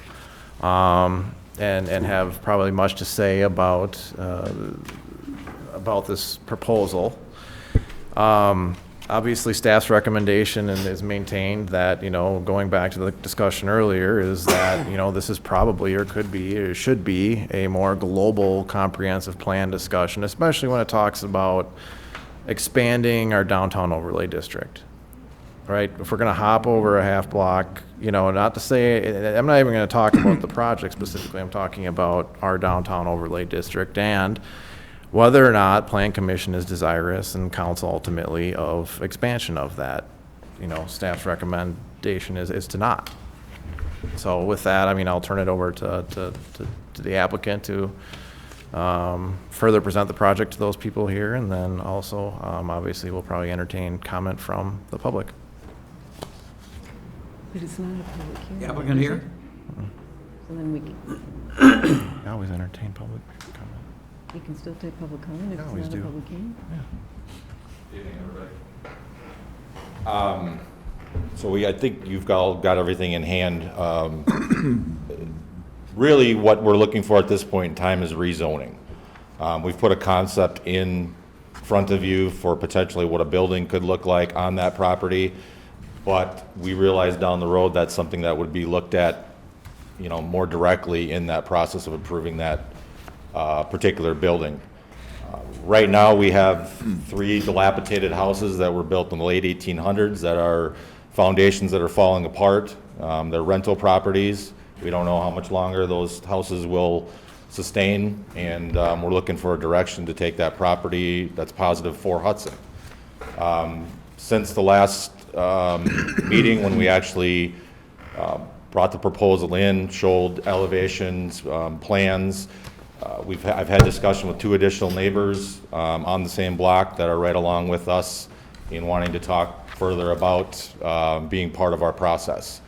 [SPEAKER 2] and have probably much to say about this proposal. Obviously, staff's recommendation is maintained that, going back to the discussion earlier, is that, this is probably, or could be, or should be a more global comprehensive plan discussion, especially when it talks about expanding our downtown overlay district, right? If we're gonna hop over a half block, not to say, I'm not even gonna talk about the project specifically, I'm talking about our downtown overlay district and whether or not Plan Commission is desirous and council ultimately of expansion of that. Staff's recommendation is to not. So with that, I'll turn it over to the applicant to further present the project to those people here, and then also, obviously, we'll probably entertain comment from the public.
[SPEAKER 6] But it's not a public hearing.
[SPEAKER 1] The applicant here?
[SPEAKER 6] So then
[SPEAKER 2] I always entertain public comment.
[SPEAKER 6] you can still take public comment if
[SPEAKER 2] Yeah,
[SPEAKER 6] it's
[SPEAKER 2] always
[SPEAKER 6] not a
[SPEAKER 2] do.
[SPEAKER 6] public hearing?
[SPEAKER 10] So I think you've all got everything in hand. Really, what we're looking for at this point in time is rezoning. We've put a concept in front of you for potentially what a building could look like on that property, but we realize down the road that's something that would be looked at, more directly in that process of approving that particular building. Right now, we have 3 dilapidated houses that were built in the late 1800s that are foundations that are falling apart. They're rental properties. We don't know how much longer those houses will sustain, and we're looking for a direction to take that property that's positive for Hudson. Since the last meeting, when we actually brought the proposal in, showed elevations, plans, I've had discussion with 2 additional neighbors on the same block that are right along with us in wanting to talk further about being part of our process.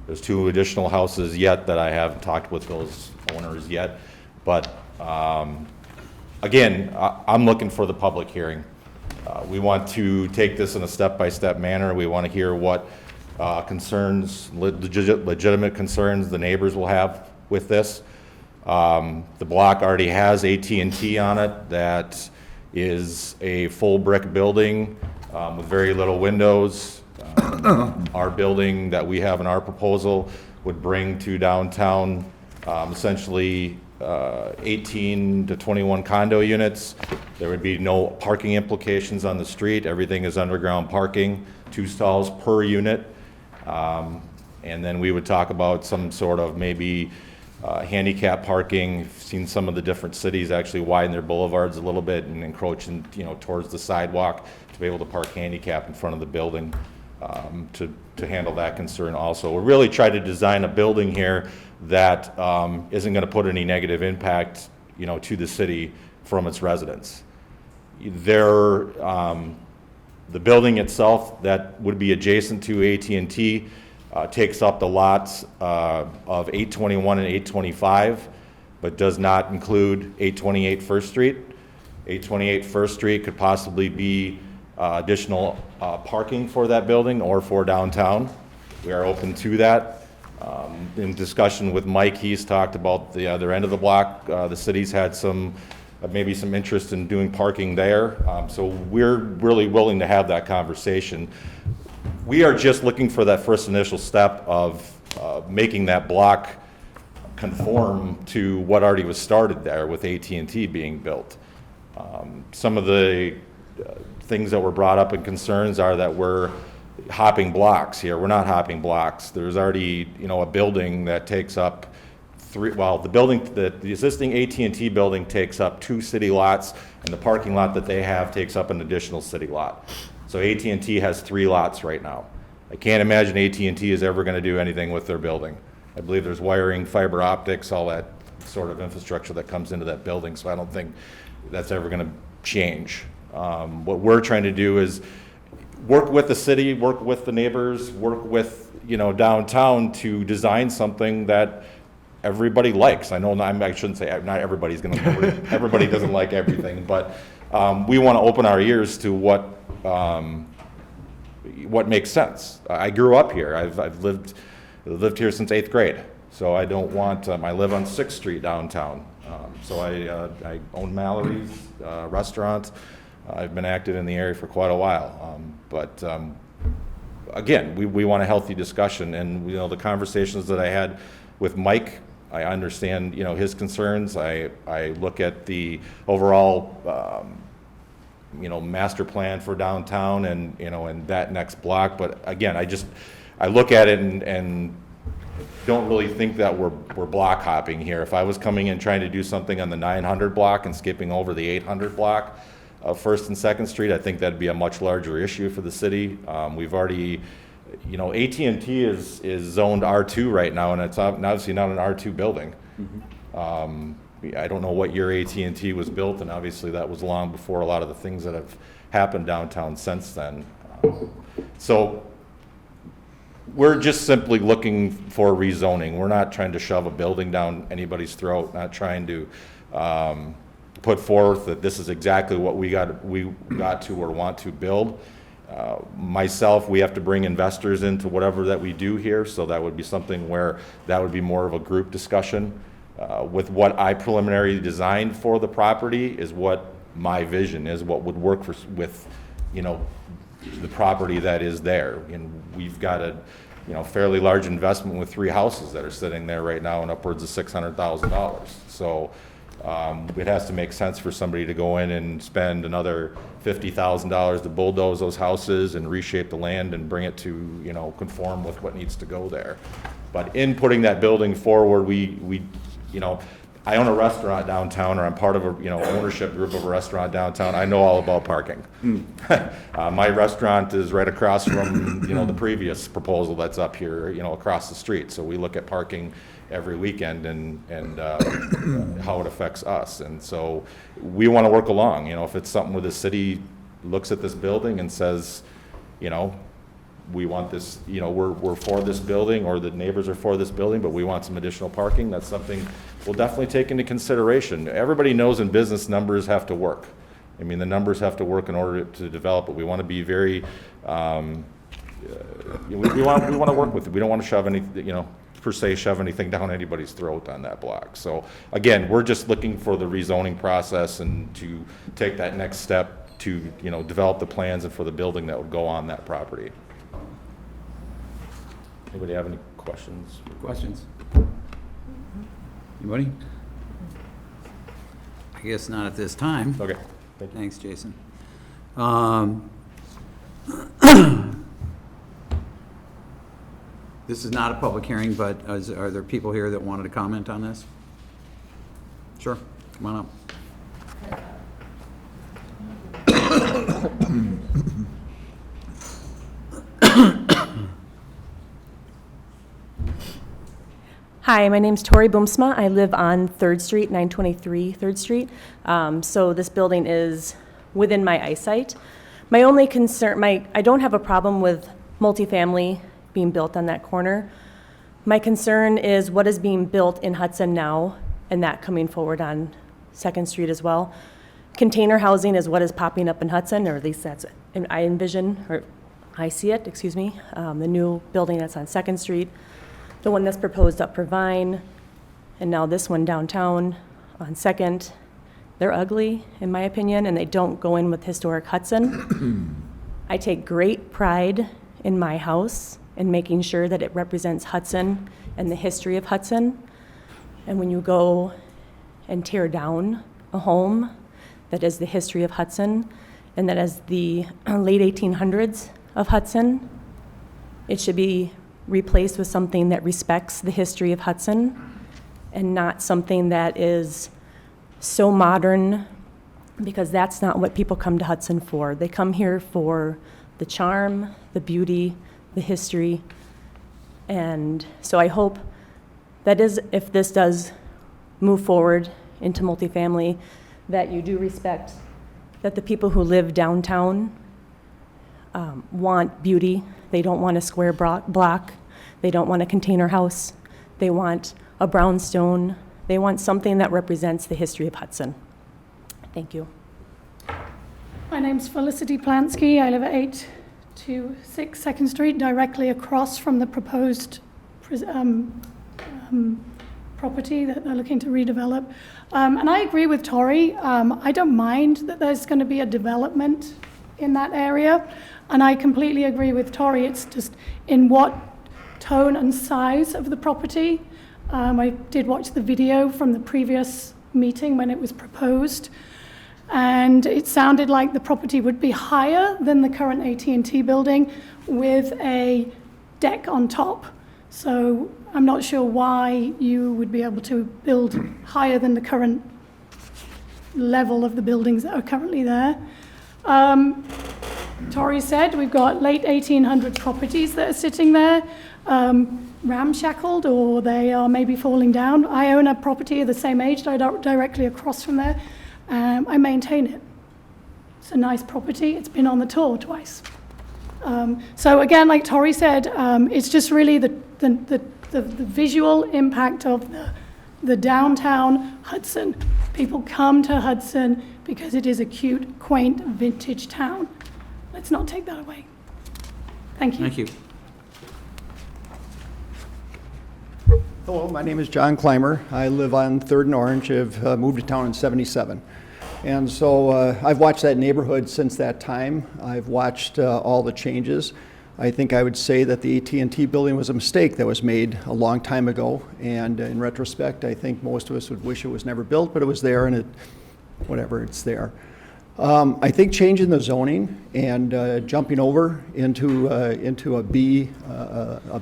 [SPEAKER 10] There's 2 additional houses yet that I haven't talked with those owners yet, but again, I'm looking for the public hearing. We want to take this in a step-by-step manner. We want to hear what concerns, legitimate concerns the neighbors will have with this. The block already has AT&T on it. That is a full brick building with very little windows. Our building that we have in our proposal would bring to downtown essentially 18 to 21 condo units. There would be no parking implications on the street. Everything is underground parking, 2 stalls per unit. And then we would talk about some sort of maybe handicap parking. I've seen some of the different cities actually widen their boulevards a little bit and encroach in, towards the sidewalk to be able to park handicap in front of the building, to handle that concern also. We really try to design a building here that isn't going to put any negative impact, to the city from its residents. The building itself that would be adjacent to AT&T takes up the lots of 821 and 825, but does not include 828 First Street. 828 First Street could possibly be additional parking for that building or for downtown. We are open to that. In discussion with Mike, he's talked about the other end of the block. The city's had maybe some interest in doing parking there. So we're really willing to have that conversation. We are just looking for that first initial step of making that block conform to what already was started there with AT&T being built. Some of the things that were brought up and concerns are that we're hopping blocks here. We're not hopping blocks. There's already, a building that takes up the existing AT&T building takes up 2 city lots, and the parking lot that they have takes up an additional city lot. So AT&T has 3 lots right now. I can't imagine AT&T is ever going to do anything with their building. I believe there's wiring, fiber optics, all that sort of infrastructure that comes into that building, so I don't think that's ever going to change. What we're trying to do is, work with the city, work with the neighbors, work with, downtown to design something that everybody likes. I know, I shouldn't say, not everybody's gonna, everybody doesn't like everything, but we want to open our ears to what makes sense. I grew up here. I've lived here since 8th grade, so I don't want, I live on 6th Street downtown. So I own Mallory's restaurant. I've been active in the area for quite a while. But again, we want a healthy discussion, and the conversations that I had with Mike, I understand his concerns. I look at the overall master plan for downtown and and that next block. But again, I look at it and don't really think that we're block hopping here. If I was coming in trying to do something on the 900 block and skipping over the 800 block of 1st and 2nd Street, I think that'd be a much larger issue for the city. We've already, AT&T is zoned R2 right now, and it's obviously not an R2 building. I don't know what year AT&T was built, and obviously that was long before a lot of the things that have happened downtown since then. So we're just simply looking for rezoning. We're not trying to shove a building down anybody's throat, not trying to put forth that this is exactly what we got to or want to build. Myself, we have to bring investors into whatever that we do here, so that would be something where that would be more of a group discussion. With what I preliminary designed for the property is what my vision is, what would work with the property that is there. And we've got a fairly large investment with 3 houses that are sitting there right now and upwards of $600,000. So it has to make sense for somebody to go in and spend another $50,000 to bulldoze those houses and reshape the land and bring it to conform with what needs to go there. But in putting that building forward, we I own a restaurant downtown, or I'm part of a ownership group of a restaurant downtown. I know all about parking. My restaurant is right across from the previous proposal that's up here, across the street. So we look at parking every weekend and how it affects us. And so we want to work along. If it's something where the city looks at this building and says, we want this, we're for this building, or the neighbors are for this building, but we want some additional parking, that's something we'll definitely take into consideration. Everybody knows in business numbers have to work. I mean, the numbers have to work in order to develop it. We want to be very, we want to work with it. We don't want to shove anything, per se, shove anything down anybody's throat on that block. So again, we're just looking for the rezoning process and to take that next step to, develop the plans and for the building that would go on that property. Anybody have any questions?
[SPEAKER 1] Questions? Anybody? I guess not at this time.
[SPEAKER 10] Okay, thank you.
[SPEAKER 1] Thanks, Jason. This is not a public hearing, but are there people here that wanted to comment on this? Sure, come on up.
[SPEAKER 11] Hi, my name's Tori Boomsma. I live on 3rd Street, 923 3rd Street. So this building is within my eyesight. My only concern, I don't have a problem with multifamily being built on that corner. My concern is what is being built in Hudson now and that coming forward on 2nd Street as well. Container housing is what is popping up in Hudson, or at least that's, I envision, or I see it, excuse me. The new building that's on 2nd Street, the one that's proposed up for Vine, and now this one downtown on 2nd. They're ugly, in my opinion, and they don't go in with historic Hudson. I take great pride in my house and making sure that it represents Hudson and the history of Hudson. And when you go and tear down a home that is the history of Hudson and that is the late 1800s of Hudson, it should be replaced with something that respects the history of Hudson and not something that is so modern, because that's not what people come to Hudson for. They come here for the charm, the beauty, the history. And so I hope that is, if this does move forward into multifamily, that you do respect that the people who live downtown want beauty. They don't want a square block. They don't want a container house. They want a brownstone. They want something that represents the history of Hudson. Thank you.
[SPEAKER 12] My name's Felicity Plansky. I live at 826 2nd Street, directly across from the proposed property that they're looking to redevelop. And I agree with Tori. I don't mind that there's going to be a development in that area. And I completely agree with Tori. It's just in what tone and size of the property. I did watch the video from the previous meeting when it was proposed. And it sounded like the property would be higher than the current AT&T building with a deck on top. So I'm not sure why you would be able to build higher than the current level of the buildings that are currently there. Tori said we've got late 1800 properties that are sitting there, ramshackled, or they are maybe falling down. I own a property of the same age directly across from there. I maintain it. It's a nice property. It's been on the tour twice. So again, like Tori said, it's just really the visual impact of the downtown Hudson. People come to Hudson because it is a cute, quaint, vintage town. Let's not take that away. Thank you.
[SPEAKER 1] Thank you.
[SPEAKER 13] Hello, my name is John Clymer. I live on 3rd and Orange. I've moved to town in '77. And so I've watched that neighborhood since that time. I've watched all the changes. I think I would say that the AT&T building was a mistake that was made a long time ago. And in retrospect, I think most of us would wish it was never built, but it was there, and whatever, it's there. I think changing the zoning and jumping over into a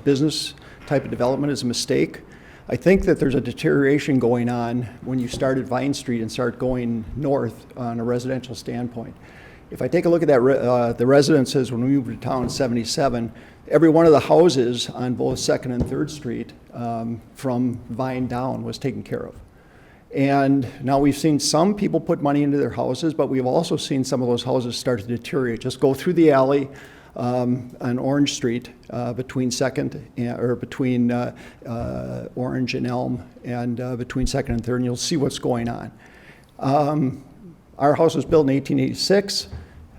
[SPEAKER 13] business type of development is a mistake. I think that there's a deterioration going on when you start at Vine Street and start going north on a residential standpoint. If I take a look at that, the residences when we moved to town in '77, every one of the houses on both 2nd and 3rd Street from Vine down was taken care of. And now we've seen some people put money into their houses, but we've also seen some of those houses start to deteriorate. Just go through the alley on Orange Street between 2nd or between Orange and Elm, and between 2nd and 3rd, and you'll see what's going on. Our house was built in 1886.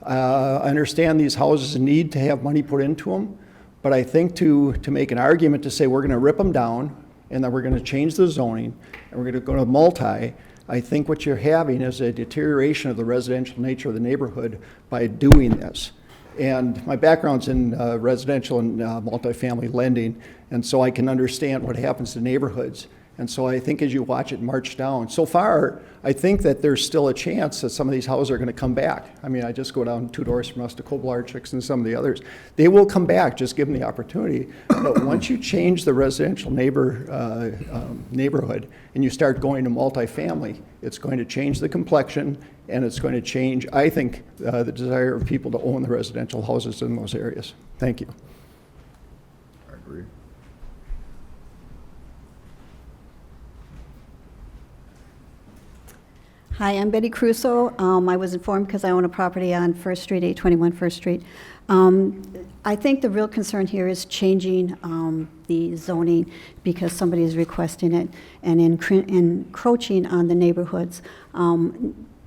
[SPEAKER 13] I understand these houses need to have money put into them, but I think to make an argument to say we're going to rip them down and then we're going to change the zoning and we're going to go to multi, I think what you're having is a deterioration of the residential nature of the neighborhood by doing this. And my background's in residential and multifamily lending, and so I can understand what happens to neighborhoods. And so I think as you watch it march down, so far, I think that there's still a chance that some of these houses are going to come back. I mean, I just go down 2 doors from us to Koblarchik's and some of the others. They will come back, just give them the opportunity. But once you change the residential neighborhood and you start going to multifamily, it's going to change the complexion, and it's going to change, I think, the desire of people to own the residential houses in those areas. Thank you.
[SPEAKER 3] I agree.
[SPEAKER 14] Hi, I'm Betty Crusoe. I was informed because I own a property on First Street, 821 First Street. I think the real concern here is changing the zoning because somebody is requesting it and encroaching on the neighborhoods.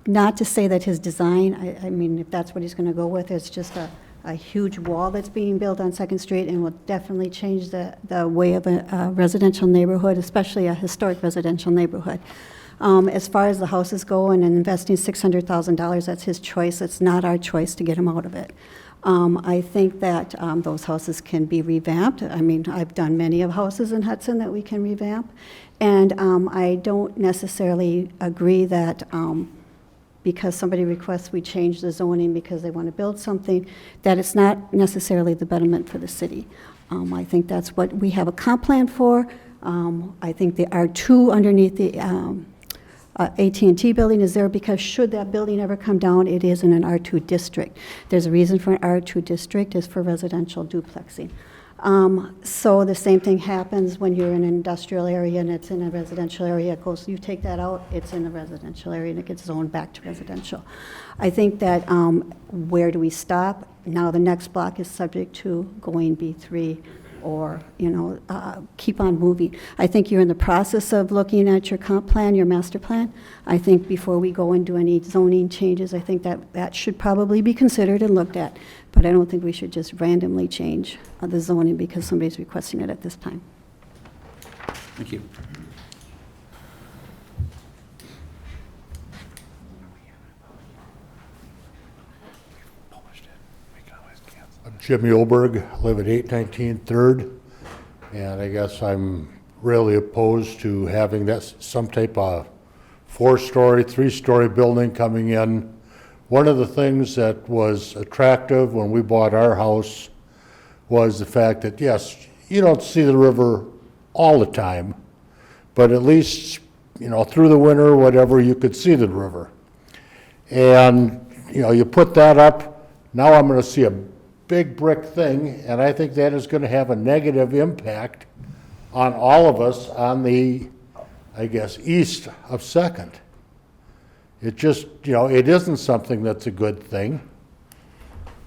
[SPEAKER 14] Not to say that his design, I mean, if that's what he's going to go with, it's just a huge wall that's being built on 2nd Street and will definitely change the way of a residential neighborhood, especially a historic residential neighborhood. As far as the houses go and investing $600,000, that's his choice. It's not our choice to get him out of it. I think that those houses can be revamped. I mean, I've done many of houses in Hudson that we can revamp. And I don't necessarily agree that because somebody requests we change the zoning because they want to build something, that it's not necessarily the betterment for the city. I think that's what we have a comp plan for. I think the R2 underneath the AT&T building is there because should that building ever come down, it is in an R2 district. There's a reason for an R2 district is for residential duplexing. So the same thing happens when you're in an industrial area and it's in a residential area. It goes, you take that out, it's in a residential area and it gets zoned back to residential. I think that where do we stop? Now the next block is subject to going B3 or, keep on moving. I think you're in the process of looking at your comp plan, your master plan. I think before we go and do any zoning changes, I think that should probably be considered and looked at. But I don't think we should just randomly change the zoning because somebody's requesting it at this time.
[SPEAKER 1] Thank you.
[SPEAKER 15] I'm Jimmy Oberg, live at 819 3rd, and I guess I'm really opposed to having that some type of 4-story, 3-story building coming in. One of the things that was attractive when we bought our house was the fact that, yes, you don't see the river all the time, but at least, through the winter, whatever, you could see the river. And, you put that up, now I'm going to see a big brick thing, and I think that is going to have a negative impact on all of us on the, I guess, east of 2nd. It just, it isn't something that's a good thing.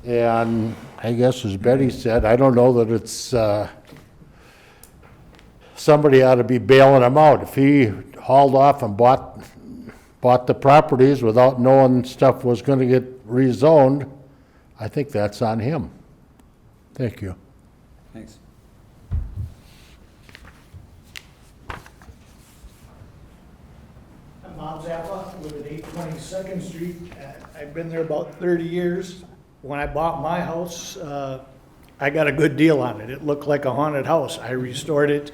[SPEAKER 15] And I guess, as Betty said, I don't know that it's, somebody ought to be bailing him out. If he hauled off and bought the properties without knowing stuff was going to get rezoned, I think that's on him. Thank you.
[SPEAKER 1] Thanks.
[SPEAKER 5] I'm Bob Zappa, live at 822nd Street. I've been there about 30 years. When I bought my house, I got a good deal on it. It looked like a haunted house. I restored it.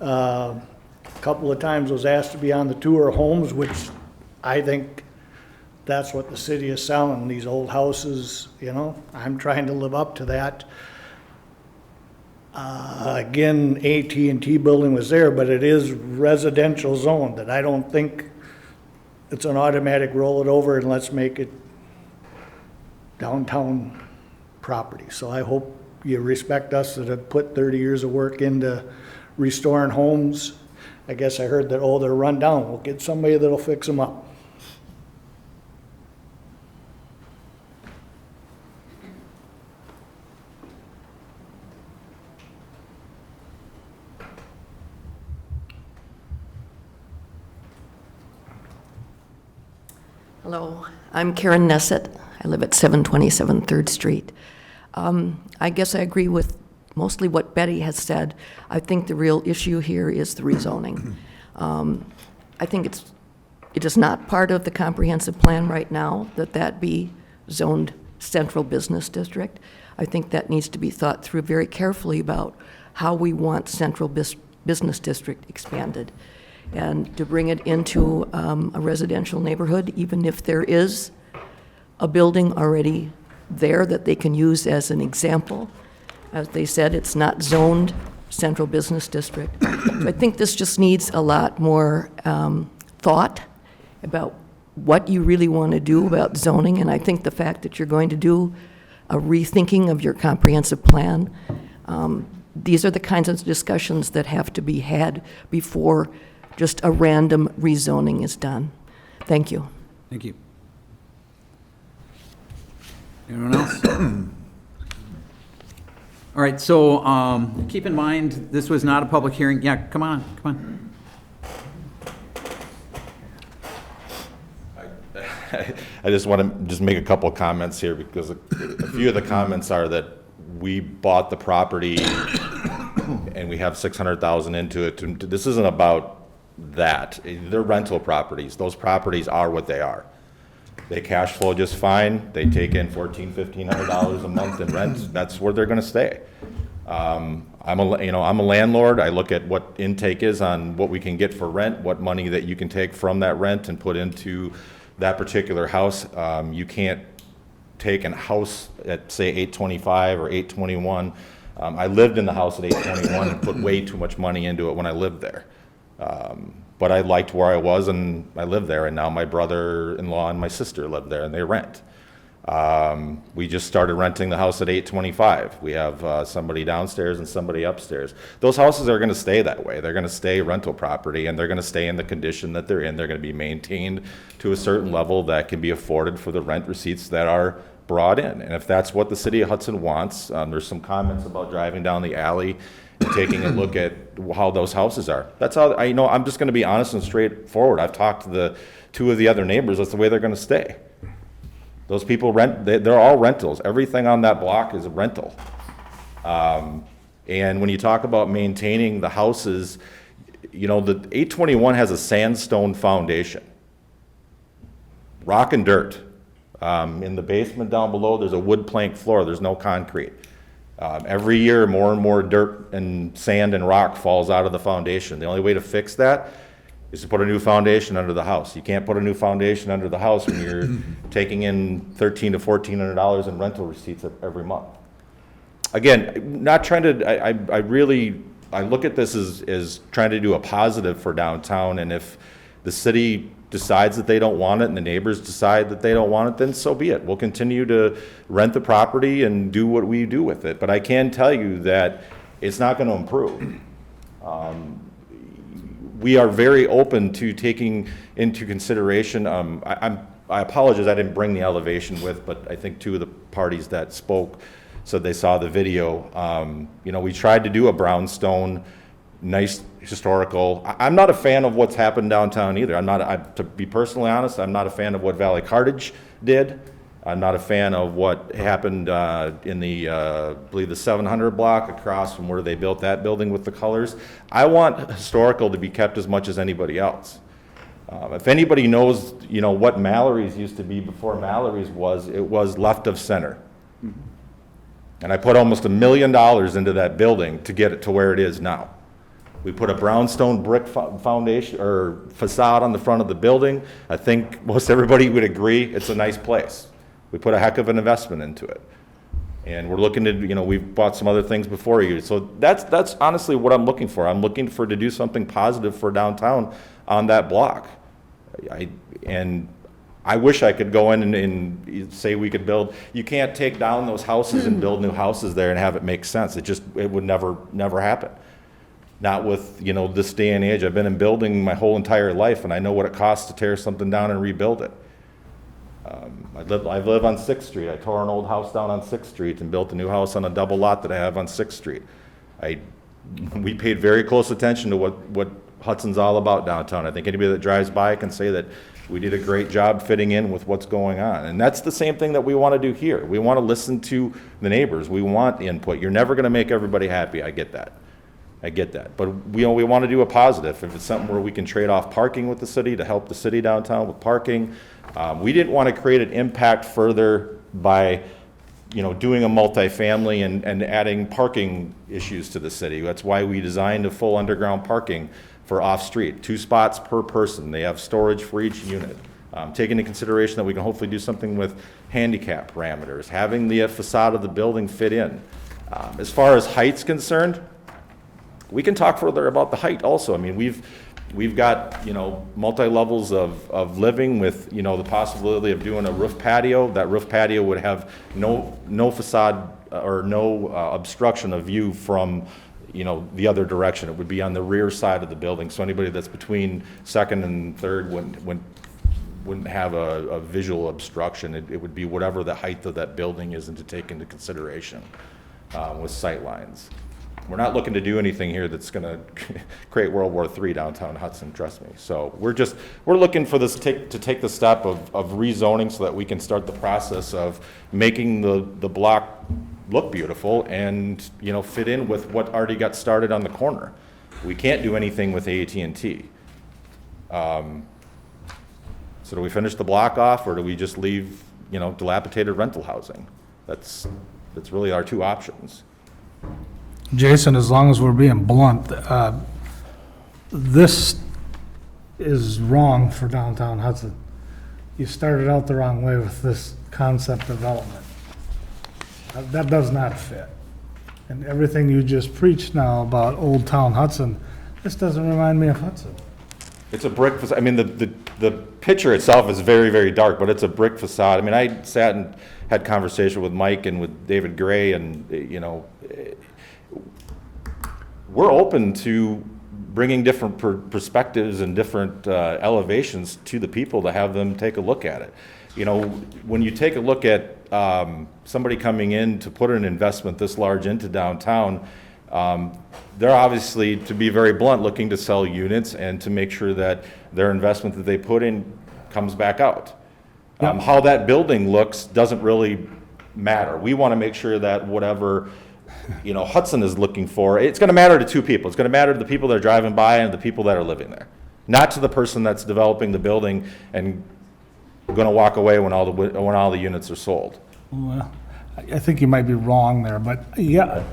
[SPEAKER 5] A couple of times was asked to be on the tour of homes, which I think that's what the city is selling, these old houses, I'm trying to live up to that. Again, AT&T building was there, but it is residential zone that I don't think it's an automatic roll it over and let's make it downtown property. So I hope you respect us that have put 30 years of work into restoring homes. I guess I heard that, they're run down. We'll get somebody that'll fix them up.
[SPEAKER 16] Hello, I'm Karen Nessett. I live at 727 3rd Street. I guess I agree with mostly what Betty has said. I think the real issue here is the rezoning. I think it is not part of the comprehensive plan right now that be zoned central business district. I think that needs to be thought through very carefully about how we want central business district expanded. And to bring it into a residential neighborhood, even if there is a building already there that they can use as an example. As they said, it's not zoned central business district. I think this just needs a lot more thought about what you really want to do about zoning, and I think the fact that you're going to do a rethinking of your comprehensive plan, these are the kinds of discussions that have to be had before just a random rezoning is done. Thank you.
[SPEAKER 1] Thank you. Anyone else? All right, so keep in mind, this was not a public hearing. Yeah, come on.
[SPEAKER 10] I just want to make a couple of comments here because a few of the comments are that we bought the property and we have 600,000 into it. This isn't about that. They're rental properties. Those properties are what they are. They cash flow just fine. They take in $1,400 a month in rent. That's where they're going to stay. I'm a landlord. I look at what intake is on what we can get for rent, what money that you can take from that rent and put into that particular house. You can't take a house at, say, 825 or 821. I lived in the house at 821 and put way too much money into it when I lived there. But I liked where I was and I lived there, and now my brother-in-law and my sister live there and they rent. We just started renting the house at 825. We have somebody downstairs and somebody upstairs. Those houses are going to stay that way. They're going to stay rental property, and they're going to stay in the condition that they're in. They're going to be maintained to a certain level that can be afforded for the rent receipts that are brought in. And if that's what the city of Hudson wants, there's some comments about driving down the alley and taking a look at how those houses are. That's how, I'm just going to be honest and straightforward. I've talked to the two of the other neighbors. That's the way they're going to stay. Those people rent, they're all rentals. Everything on that block is a rental. And when you talk about maintaining the houses, the 821 has a sandstone foundation. Rock and dirt. In the basement down below, there's a wood plank floor. There's no concrete. Every year, more and more dirt and sand and rock falls out of the foundation. The only way to fix that is to put a new foundation under the house. You can't put a new foundation under the house when you're taking in $1,300 to $1,400 in rental receipts every month. Again, not trying to, I look at this as trying to do a positive for downtown, and if the city decides that they don't want it and the neighbors decide that they don't want it, then so be it. We'll continue to rent the property and do what we do with it. But I can tell you that it's not going to improve. We are very open to taking into consideration, I apologize, I didn't bring the elevation with, but I think two of the parties that spoke said they saw the video. We tried to do a brownstone, nice historical. I'm not a fan of what's happened downtown either. To be personally honest, I'm not a fan of what Valley Cartage did. I'm not a fan of what happened in the, I believe the 700 block across from where they built that building with the colors. I want historical to be kept as much as anybody else. If anybody knows, what Mallory's used to be before Mallory's it was left of center. And I put almost $1 million into that building to get it to where it is now. We put a brownstone brick foundation or facade on the front of the building. I think most everybody would agree it's a nice place. We put a heck of an investment into it. And we're looking to, we've bought some other things before you. So that's honestly what I'm looking for. I'm looking to do something positive for downtown on that block. And I wish I could go in and say we could build. You can't take down those houses and build new houses there and have it make sense. It would never happen. Not with, this day and age. I've been in building my whole entire life, and I know what it costs to tear something down and rebuild it. I live on 6th Street. I tore an old house down on 6th Street and built a new house on a double lot that I have on 6th Street. We paid very close attention to what Hudson's all about downtown. I think anybody that drives by can say that we did a great job fitting in with what's going on. And that's the same thing that we want to do here. We want to listen to the neighbors. We want input. You're never going to make everybody happy. I get that. But we want to do a positive. If it's something where we can trade off parking with the city to help the city downtown with parking. We didn't want to create an impact further by, doing a multifamily and adding parking issues to the city. That's why we designed a full underground parking for off-street, 2 spots per person. They have storage for each unit. Taking into consideration that we can hopefully do something with handicap parameters, having the facade of the building fit in. As far as height's concerned, we can talk further about the height also. I mean, we've got, multi-levels of living with, the possibility of doing a roof patio. That roof patio would have no facade or no obstruction of view from, the other direction. It would be on the rear side of the building. So anybody that's between 2nd and 3rd wouldn't have a visual obstruction. It would be whatever the height of that building is and to take into consideration with sight lines. We're not looking to do anything here that's going to create World War III downtown Hudson, trust me. So we're looking for this to take the step of rezoning so that we can start the process of making the block look beautiful and, fit in with what already got started on the corner. We can't do anything with AT&T. So do we finish the block off, or do we just leave, dilapidated rental housing? That's really our 2 options.
[SPEAKER 5] Jason, as long as we're being blunt, this is wrong for downtown Hudson. You started out the wrong way with this concept development. That does not fit. And everything you just preached now about Old Town Hudson, this doesn't remind me of Hudson.
[SPEAKER 10] It's a brick, the the picture itself is very, very dark, but it's a brick facade. I mean, I sat and had conversation with Mike and with David Gray, and, you know, we're open to bringing different perspectives and different elevations to the people to have them take a look at it. You know, when you take a look at somebody coming in to put an investment this large into downtown, they're obviously, to be very blunt, looking to sell units and to make sure that their investment that they put in comes back out. How that building looks doesn't really matter. We want to make sure that whatever, you know, Hudson is looking for, it's going to matter to two people. It's going to matter to the people that are driving by and the people that are living there, not to the person that's developing the building and going to walk away when all the units are sold.
[SPEAKER 5] Well, I think you might be wrong there, but yeah,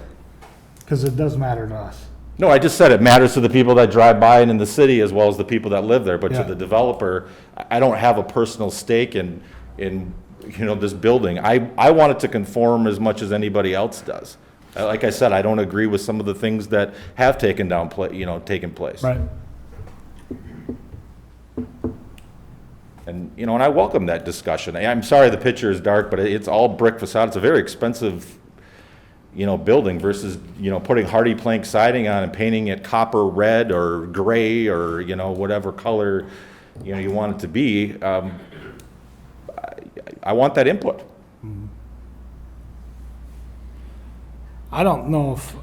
[SPEAKER 5] because it does matter to us.
[SPEAKER 10] No, I just said it matters to the people that drive by and in the city as well as the people that live there, but
[SPEAKER 5] Yeah.
[SPEAKER 10] to the developer, I don't have a personal stake in you know, this building. I want it to conform as much as anybody else does. Like I said, I don't agree with some of the things that have taken place.
[SPEAKER 5] Right.
[SPEAKER 10] And, you know, and I welcome that discussion. I'm sorry the picture is dark, but it's all brick facade. It's a very expensive, you know, building versus, you know, putting hardy plank siding on and painting it copper red or gray or, you know, whatever color, you know, you want it to be. I want that input.
[SPEAKER 5] I don't know if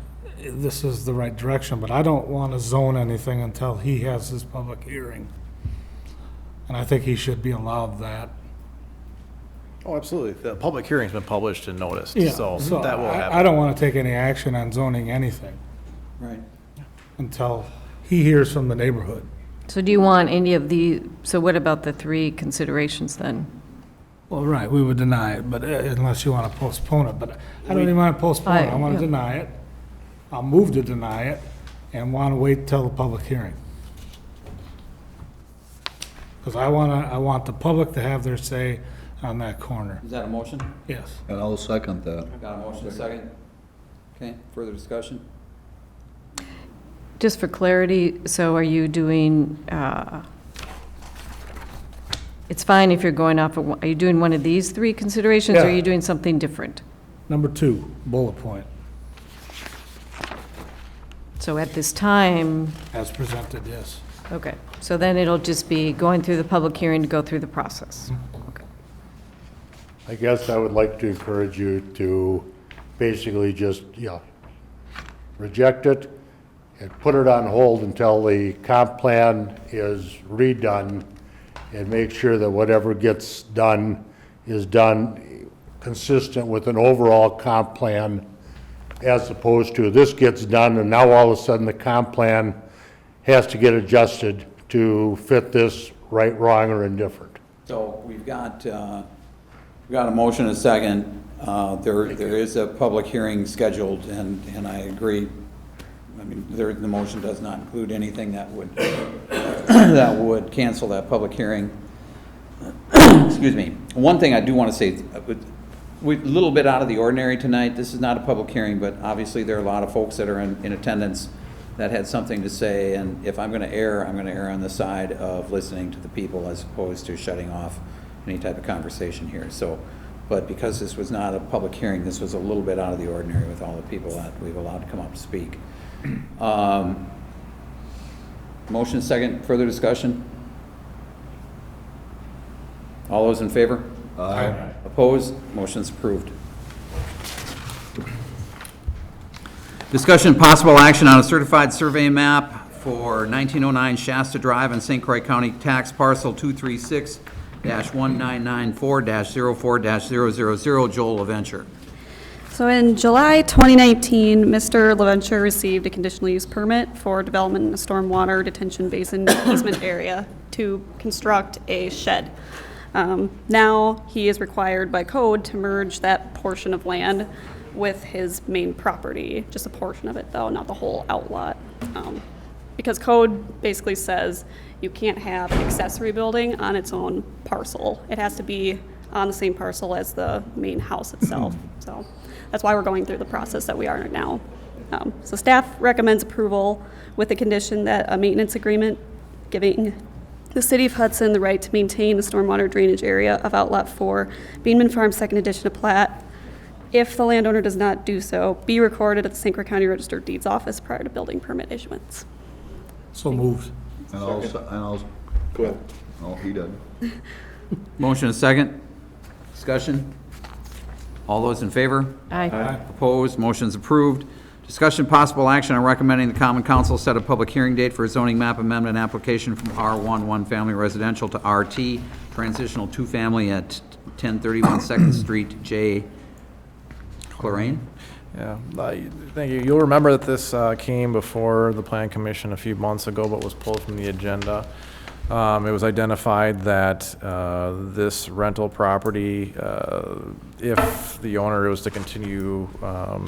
[SPEAKER 5] this is the right direction, but I don't want to zone anything until he has his public hearing. And I think he should be allowed that.
[SPEAKER 2] Oh, absolutely. The public hearing's been published and noticed,
[SPEAKER 5] Yeah,
[SPEAKER 2] so
[SPEAKER 5] so
[SPEAKER 2] that will happen.
[SPEAKER 5] I don't want to take any action on zoning anything
[SPEAKER 1] Right.
[SPEAKER 5] until he hears from the neighborhood.
[SPEAKER 6] So do you want any of so what about the three considerations then?
[SPEAKER 5] Well, right, we would deny it, but unless you want to postpone it, but I don't even want to postpone it. I want to deny it. I'll move to deny it and want to wait till the public hearing. Because I want the public to have their say on that corner.
[SPEAKER 1] Is that a motion?
[SPEAKER 5] Yes.
[SPEAKER 3] And I'll second that.
[SPEAKER 1] Got a motion, a second? Okay, further discussion?
[SPEAKER 6] Just for clarity, so are you doing, it's fine if you're going off of, are you doing one of these three considerations, or are
[SPEAKER 5] Yeah.
[SPEAKER 6] you doing something different?
[SPEAKER 5] Number 2, bullet point,
[SPEAKER 6] So at this time,
[SPEAKER 5] as presented, yes.
[SPEAKER 6] okay, so then it'll just be going through the public hearing to go through the process. Okay.
[SPEAKER 15] I guess I would like to encourage you to basically just, reject it and put it on hold until the comp plan is redone, and make sure that whatever gets done is done consistent with an overall comp plan, as opposed to this gets done and now all of a sudden the comp plan has to get adjusted to fit this right, wrong, or indifferent.
[SPEAKER 1] So we've got a motion and a second. There is a public hearing scheduled, and I agree. I mean, the motion does not include anything that would, that would cancel that public hearing. Excuse me. One thing I do want to say, we're a little bit out of the ordinary tonight. This is not a public hearing, but obviously there are a lot of folks that are in attendance that had something to say, and if I'm going to err, I'm going to err on the side of listening to the people as opposed to shutting off any type of conversation here. So, but because this was not a public hearing, this was a little bit out of the ordinary with all the people that we've allowed to come up to speak. Motion second, further discussion? All those in favor?
[SPEAKER 3] Aye.
[SPEAKER 1] Opposed? Motion's approved. Discussion and possible action on a certified survey map for 1909 Shasta Drive in St. Croix County, tax parcel 236-1994-04-000. Joel LaVenture.
[SPEAKER 4] So in July 2019, Mr. LaVenture received a conditional use permit for development in a stormwater detention basin easement area to construct a shed. Now, he is required by code to merge that portion of land with his main property, just a portion of it though, not the whole outlot. Because code basically says you can't have an accessory building on its own parcel. It has to be on the same parcel as the main house itself. So that's why we're going through the process that we are now. So staff recommends approval with the condition that a maintenance agreement giving the City of Hudson the right to maintain the stormwater drainage area of Outlet 4, Beanman Farm Second Edition of plat. If the landowner does not do so, be recorded at the St. Croix County Register of Deeds office prior to building permit issuance.
[SPEAKER 5] So moved.
[SPEAKER 3] And I'll,
[SPEAKER 9] Go ahead.
[SPEAKER 3] oh, he did.
[SPEAKER 1] Motion is second. Discussion? All those in favor?
[SPEAKER 6] Aye.
[SPEAKER 1] Opposed? Motion's approved. Discussion possible action on recommending the Common Council set a public hearing date for a zoning map amendment application from R1 one-family residential to RT transitional two-family at 1031 Second Street, J. Chlorine?
[SPEAKER 2] Yeah, thank you. You'll remember that this came before the Plan Commission a few months ago, but was pulled from the agenda. It was identified that this rental property, if the owner was to continue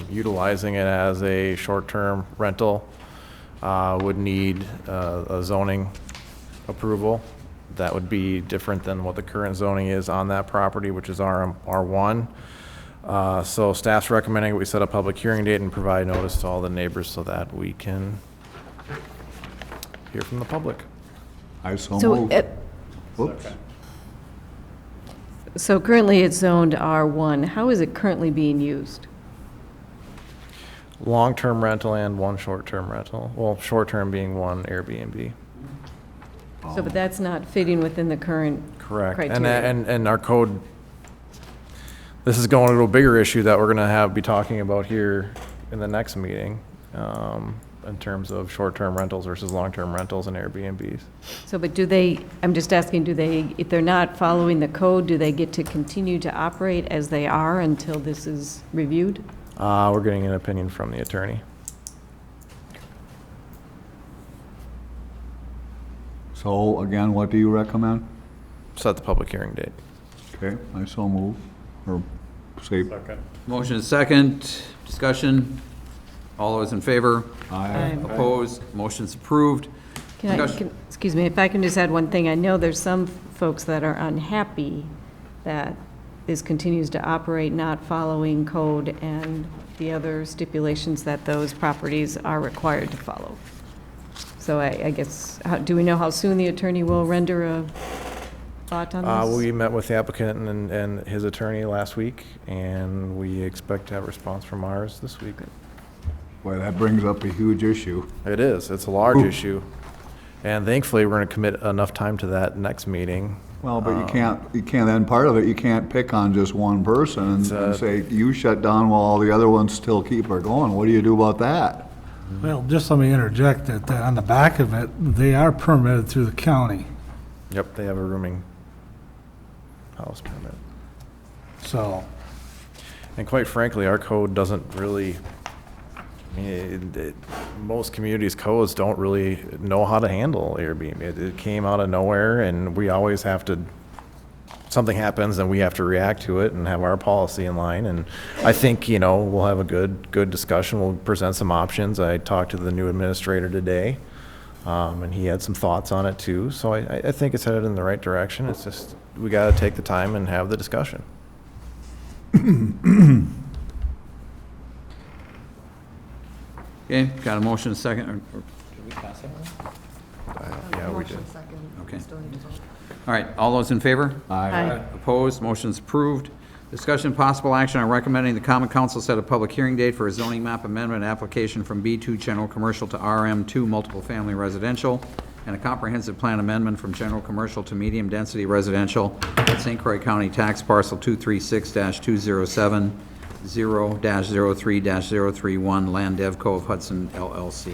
[SPEAKER 2] utilizing it as a short-term rental, would need a zoning approval. That would be different than what the current zoning is on that property, which is R1. So staff's recommending we set a public hearing date and provide notice to all the neighbors so that we can hear from the public.
[SPEAKER 3] I so
[SPEAKER 6] So,
[SPEAKER 3] moved. Whoops.
[SPEAKER 6] So currently it's zoned R1. How is it currently being used?
[SPEAKER 2] Long-term rental and one short-term rental. Well, short-term being one Airbnb.
[SPEAKER 6] So, but that's not fitting within the current
[SPEAKER 2] Correct.
[SPEAKER 6] criteria.
[SPEAKER 2] And our code, this is going to a bigger issue that we're going to be talking about here in the next meeting, in terms of short-term rentals versus long-term rentals and Airbnbs.
[SPEAKER 6] So, but do they, I'm just asking, do they, if they're not following the code, do they get to continue to operate as they are until this is reviewed?
[SPEAKER 2] We're getting an opinion from the attorney.
[SPEAKER 3] So again, what do you recommend?
[SPEAKER 2] Set the public hearing date.
[SPEAKER 3] Okay, I so move, or say,
[SPEAKER 1] Motion is second. Discussion? All those in favor?
[SPEAKER 3] aye.
[SPEAKER 1] Opposed? Motion's approved.
[SPEAKER 6] Excuse me, if I can just add one thing. I know there's some folks that are unhappy that this continues to operate not following code and the other stipulations that those properties are required to follow. So I guess, do we know how soon the attorney will render a thought on this?
[SPEAKER 2] We met with the applicant and his attorney last week, and we expect to have a response from ours this week.
[SPEAKER 3] Boy, that brings up a huge issue.
[SPEAKER 2] It is. It's a large issue. And thankfully, we're going to commit enough time to that next meeting.
[SPEAKER 3] Well, but you can't, then part of it, you can't pick on just one person and say, you shut down while all the other ones still keep her going. What do you do about that?
[SPEAKER 5] Well, just let me interject that on the back of it, they are permitted through the county.
[SPEAKER 2] Yep, they have a rooming house permit.
[SPEAKER 5] So,
[SPEAKER 2] And quite frankly, our code doesn't really, I mean, most communities' codes don't really know how to handle Airbnb. It came out of nowhere, and we always have to, something happens, and we have to react to it and have our policy in line. And I think, we'll have a good discussion. We'll present some options. I talked to the new administrator today, and he had some thoughts on it too. So I think it's headed in the right direction. It's just, we got to take the time and have the discussion.
[SPEAKER 1] Okay, got a motion, second, or did we pass that one?
[SPEAKER 2] Yeah, we did.
[SPEAKER 1] Okay. All right, all those in favor?
[SPEAKER 6] Aye.
[SPEAKER 1] Opposed? Motion's approved. Discussion possible action on recommending the Common Council set a public hearing date for a zoning map amendment application from B2 General Commercial to RM2 Multiple Family Residential, and a comprehensive plan amendment from General Commercial to Medium Density Residential at St. Croix County Tax Parcel 236-207 0-03-031 Land Devco of Hudson LLC.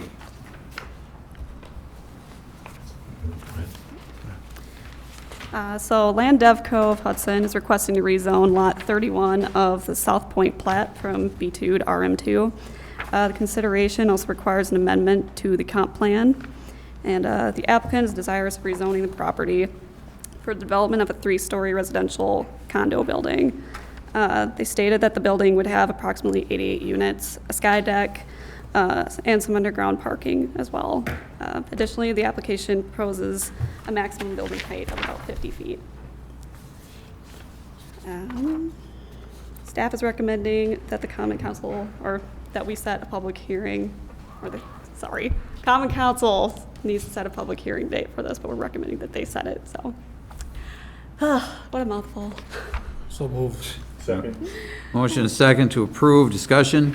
[SPEAKER 4] So Land Devco of Hudson is requesting to rezone Lot 31 of the South Point plat from B2 to RM2. The consideration also requires an amendment to the comp plan, and the applicant is desirous of rezoning the property for the development of a 3-story residential condo building. They stated that the building would have approximately 88 units, a sky deck, and some underground parking as well. Additionally, the application proposes a maximum building height of about 50 feet. Staff is recommending that the Common Council, or that we set a public hearing, Common Council needs to set a public hearing date for this, but we're recommending that they set it, so. What a mouthful.
[SPEAKER 5] So moved.
[SPEAKER 9] Second.
[SPEAKER 1] Motion is second to approve. Discussion.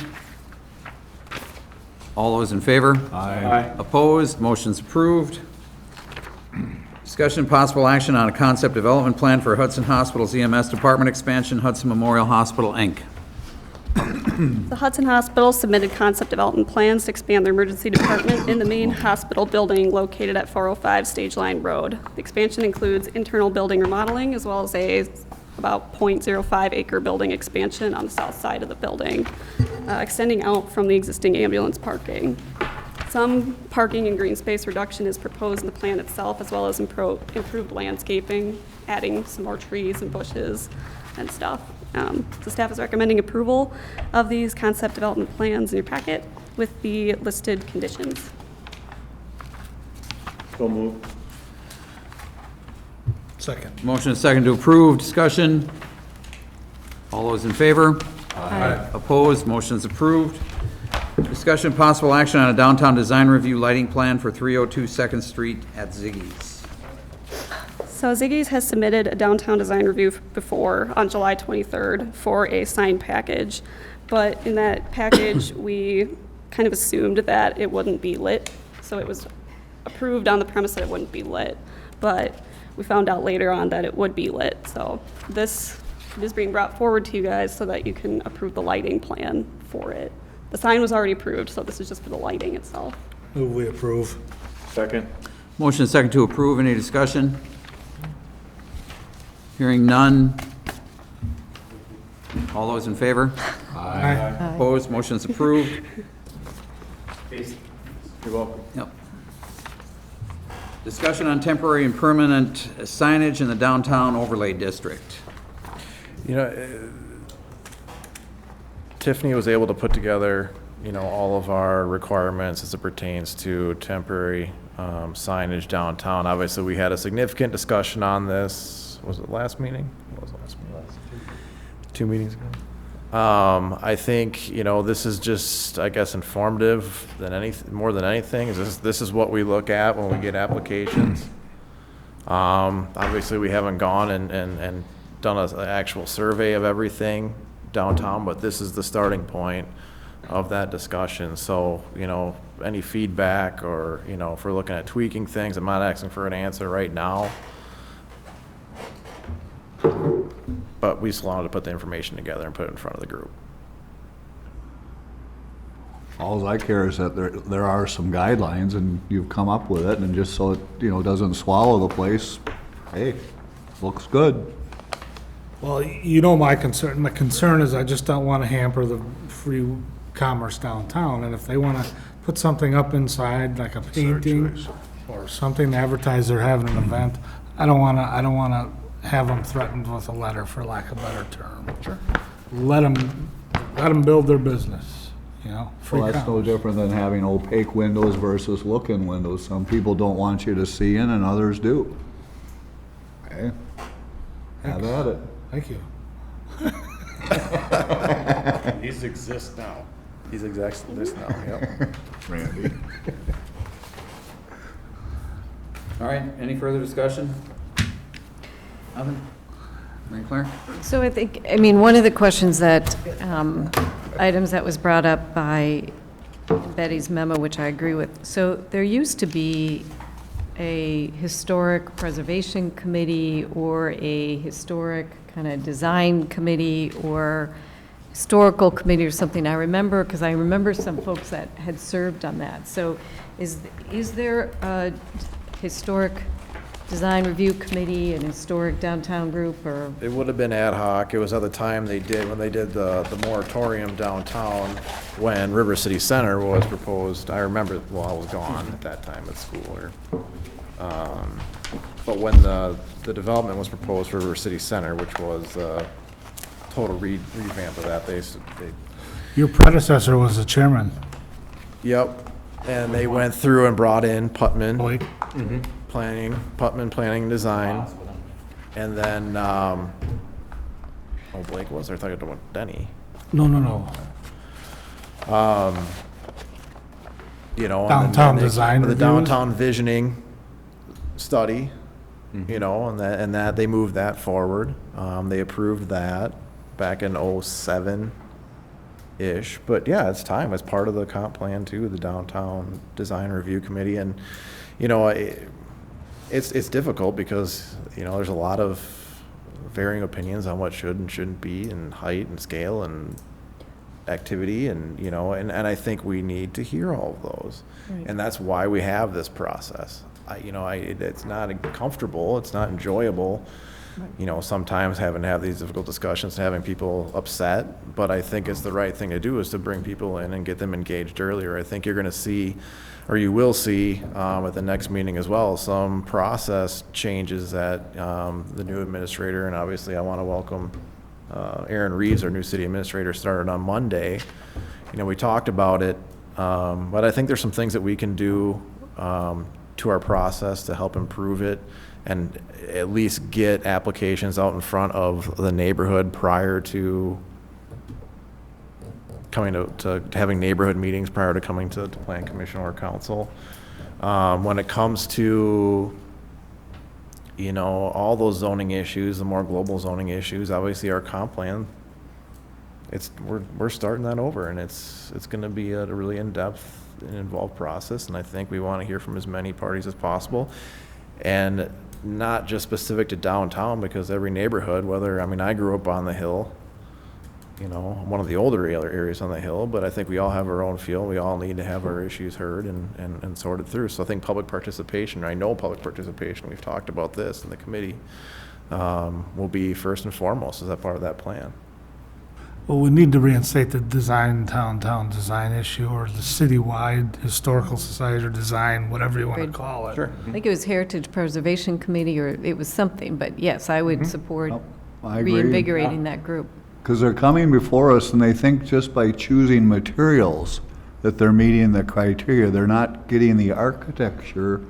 [SPEAKER 1] All those in favor?
[SPEAKER 9] Aye.
[SPEAKER 1] Opposed? Motion's approved. Discussion possible action on a concept development plan for Hudson Hospital's EMS department expansion, Hudson Memorial Hospital, Inc.
[SPEAKER 4] The Hudson Hospital submitted concept development plans to expand their emergency department in the main hospital building located at 405 Stage Line Road. The expansion includes internal building remodeling as well as a about 0.05 acre building expansion on the south side of the building, extending out from the existing ambulance parking. Some parking and green space reduction is proposed in the plan itself, as well as improved landscaping, adding some more trees and bushes and stuff. The staff is recommending approval of these concept development plans in your packet with the listed conditions.
[SPEAKER 9] So moved.
[SPEAKER 5] Second.
[SPEAKER 1] Motion is second to approve. Discussion. All those in favor? Aye. Opposed? Motion is approved. Discussion possible action on a downtown design review lighting plan for 302 2nd Street at Ziggy's.
[SPEAKER 4] So Ziggy's has submitted a downtown design review before on July 23rd for a sign package. But in that package, we kind of assumed that it wouldn't be lit. So it was approved on the premise that it wouldn't be lit. But we found out later on that it would be lit. So this is being brought forward to you guys so that you can approve the lighting plan for it. The sign was already approved, so this is just for the lighting itself.
[SPEAKER 5] Move we approve.
[SPEAKER 9] Second.
[SPEAKER 1] Motion is second to approve. Any discussion? Hearing none. All those in favor?
[SPEAKER 5] Aye.
[SPEAKER 1] Opposed? Motion is approved.
[SPEAKER 9] You're welcome.
[SPEAKER 1] Yep. Discussion on temporary and permanent signage in the downtown overlay district.
[SPEAKER 2] You know, Tiffany was able to put together, you know, all of our requirements as it pertains to temporary signage downtown. Obviously, we had a significant discussion on this. Was it last meeting? What was it last meeting? 2 meetings ago. I think, you know, this is just, I guess, informative than more than anything. This is what we look at when we get applications. Obviously, we haven't gone and done an actual survey of everything downtown, but this is the starting point of that discussion. So, you know, any feedback or, you know, if we're looking at tweaking things, I'm not asking for an answer right now. But we just wanted to put the information together and put it in front of the group.
[SPEAKER 3] All I care is that there are some guidelines and you've come up with it, and just so it, you know, doesn't swallow the place, hey, looks good.
[SPEAKER 5] Well, you know my concern. My concern is I just don't want to hamper the free commerce downtown. And if they want to put something up inside, like a painting or something to advertise they're having an event, I don't want to have them threatened with a letter, for lack of a better term. Sure. Let them build their business, you know, free
[SPEAKER 3] Well, that's no
[SPEAKER 5] commerce.
[SPEAKER 3] different than having opaque windows versus look-in windows. Some people don't want you to see in and others do. Okay, have at it.
[SPEAKER 5] Thank you.
[SPEAKER 2] These exist now. These exist now, yep.
[SPEAKER 3] Randy.
[SPEAKER 1] All right, any further discussion? Nothing? Mary Claire?
[SPEAKER 6] So I think, I mean, one of the questions that, items that was brought up by Betty's memo, which I agree with. So there used to be a historic preservation committee or a historic kind of design committee or historical committee or something. I remember, because I remember some folks that had served on that. So is there a historic design review committee and historic downtown group, or?
[SPEAKER 2] It would have been ad hoc. It was at the time when they did the moratorium downtown, when River City Center was proposed. I remember, well, I was gone at that time at school. But when the development was proposed for River City Center, which was a total revamp of that, they
[SPEAKER 5] Your predecessor was the chairman.
[SPEAKER 2] Yep, and they went through and brought in Putman.
[SPEAKER 5] Blake.
[SPEAKER 2] Putman Planning and Design, and then, Blake was there, I thought you were talking about Denny.
[SPEAKER 5] No.
[SPEAKER 2] you know.
[SPEAKER 5] Downtown design
[SPEAKER 2] The
[SPEAKER 5] reviews?
[SPEAKER 2] downtown visioning study, you know, and that, they moved that forward. They approved that back in '07-ish. But yeah, it's time. It's part of the comp plan too, the downtown design review committee. And, you know, it's difficult because, you know, there's a lot of varying opinions on what should and shouldn't be, and height and scale and activity, and, you know, and I think we need to hear all of those.
[SPEAKER 6] Right.
[SPEAKER 2] And that's why we have this process. It's not comfortable, it's not enjoyable, you know, sometimes having to have these difficult discussions, having people upset, but I think it's the right thing to do, is to bring people in and get them engaged earlier. I think you're gonna see, or you will see, at the next meeting as well, some process changes that, the new administrator, and obviously I wanna welcome, Aaron Reeves, our new city administrator, started on Monday. You know, we talked about it, but I think there's some things that we can do, to our process to help improve it, and at least get applications out in front of the neighborhood prior to coming to having neighborhood meetings, prior to coming to plan commission or council. When it comes to, you know, all those zoning issues, the more global zoning issues, obviously our comp plan, we're starting that over, and it's going to be a really in-depth and involved process, and I think we want to hear from as many parties as possible, and not just specific to downtown, because every neighborhood, I grew up on the hill, you know, one of the older areas on the hill, but I think we all have our own feel. We all need to have our issues heard and sorted through. So I think public participation, we've talked about this in the committee, will be first and foremost as a part of that plan.
[SPEAKER 5] Well, we need to reinstate the downtown design issue, or the citywide historical society or design, whatever you want to
[SPEAKER 6] Agreed.
[SPEAKER 5] call it.
[SPEAKER 2] Sure.
[SPEAKER 6] I think it was Heritage Preservation Committee, or it was something, but yes, I would support
[SPEAKER 3] I agree.
[SPEAKER 6] reinvigorating that group.
[SPEAKER 3] Because they're coming before us and they think just by choosing materials that they're meeting the criteria. They're not getting the architecture.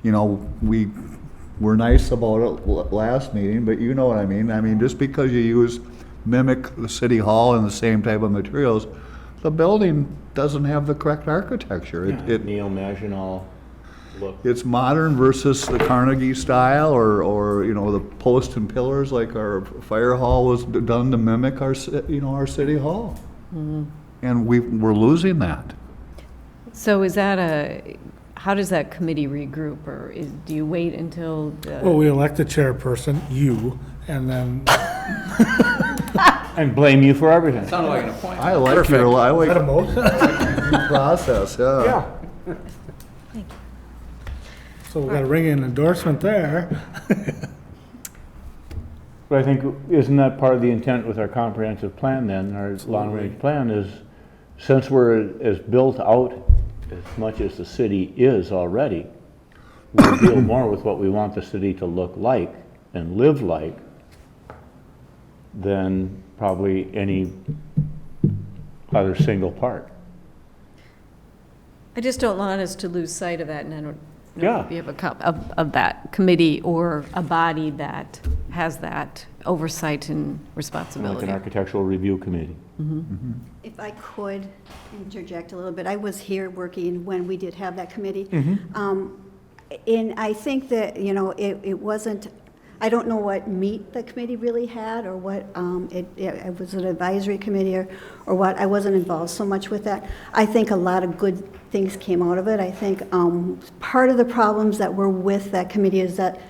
[SPEAKER 3] You know, we were nice about it last meeting, but you know what I mean. I mean, just because you mimic the city hall and the same type of materials, the building doesn't have the correct architecture.
[SPEAKER 9] Neo-Maginot look.
[SPEAKER 3] It's modern versus the Carnegie style, or you know, the posts and pillars like our fire hall was done to mimic our city hall.
[SPEAKER 6] Mm-hmm.
[SPEAKER 3] And we're losing that.
[SPEAKER 6] So is that how does that committee regroup, or do you wait until
[SPEAKER 5] Well, we elect a chairperson, you, and then,
[SPEAKER 9] And blame you for everything.
[SPEAKER 1] Sounded like an appointment.
[SPEAKER 3] I like
[SPEAKER 5] is that a
[SPEAKER 3] your
[SPEAKER 5] motion?
[SPEAKER 3] process, yeah.
[SPEAKER 5] So we got a ringing endorsement there.
[SPEAKER 9] But I think, isn't that part of the intent with our comprehensive plan then, our long-range plan, is since we're as built out as much as the city is already, we'll deal more with what we want the city to look like and live like than probably any other single part.
[SPEAKER 6] I just don't want us to lose sight of that, and I don't know
[SPEAKER 9] Yeah.
[SPEAKER 6] if you have of that committee or a body that has that oversight and
[SPEAKER 9] Like
[SPEAKER 6] responsibility.
[SPEAKER 9] an architectural review committee.
[SPEAKER 14] If I could interject a little bit, I was here working when we did have that committee. And I think that, you know, it wasn't, I don't know what meat the committee really had, or what, it was an advisory committee or what. I wasn't involved so much with that. I think a lot of good things came out of it. I think part of the problems that were with that committee is that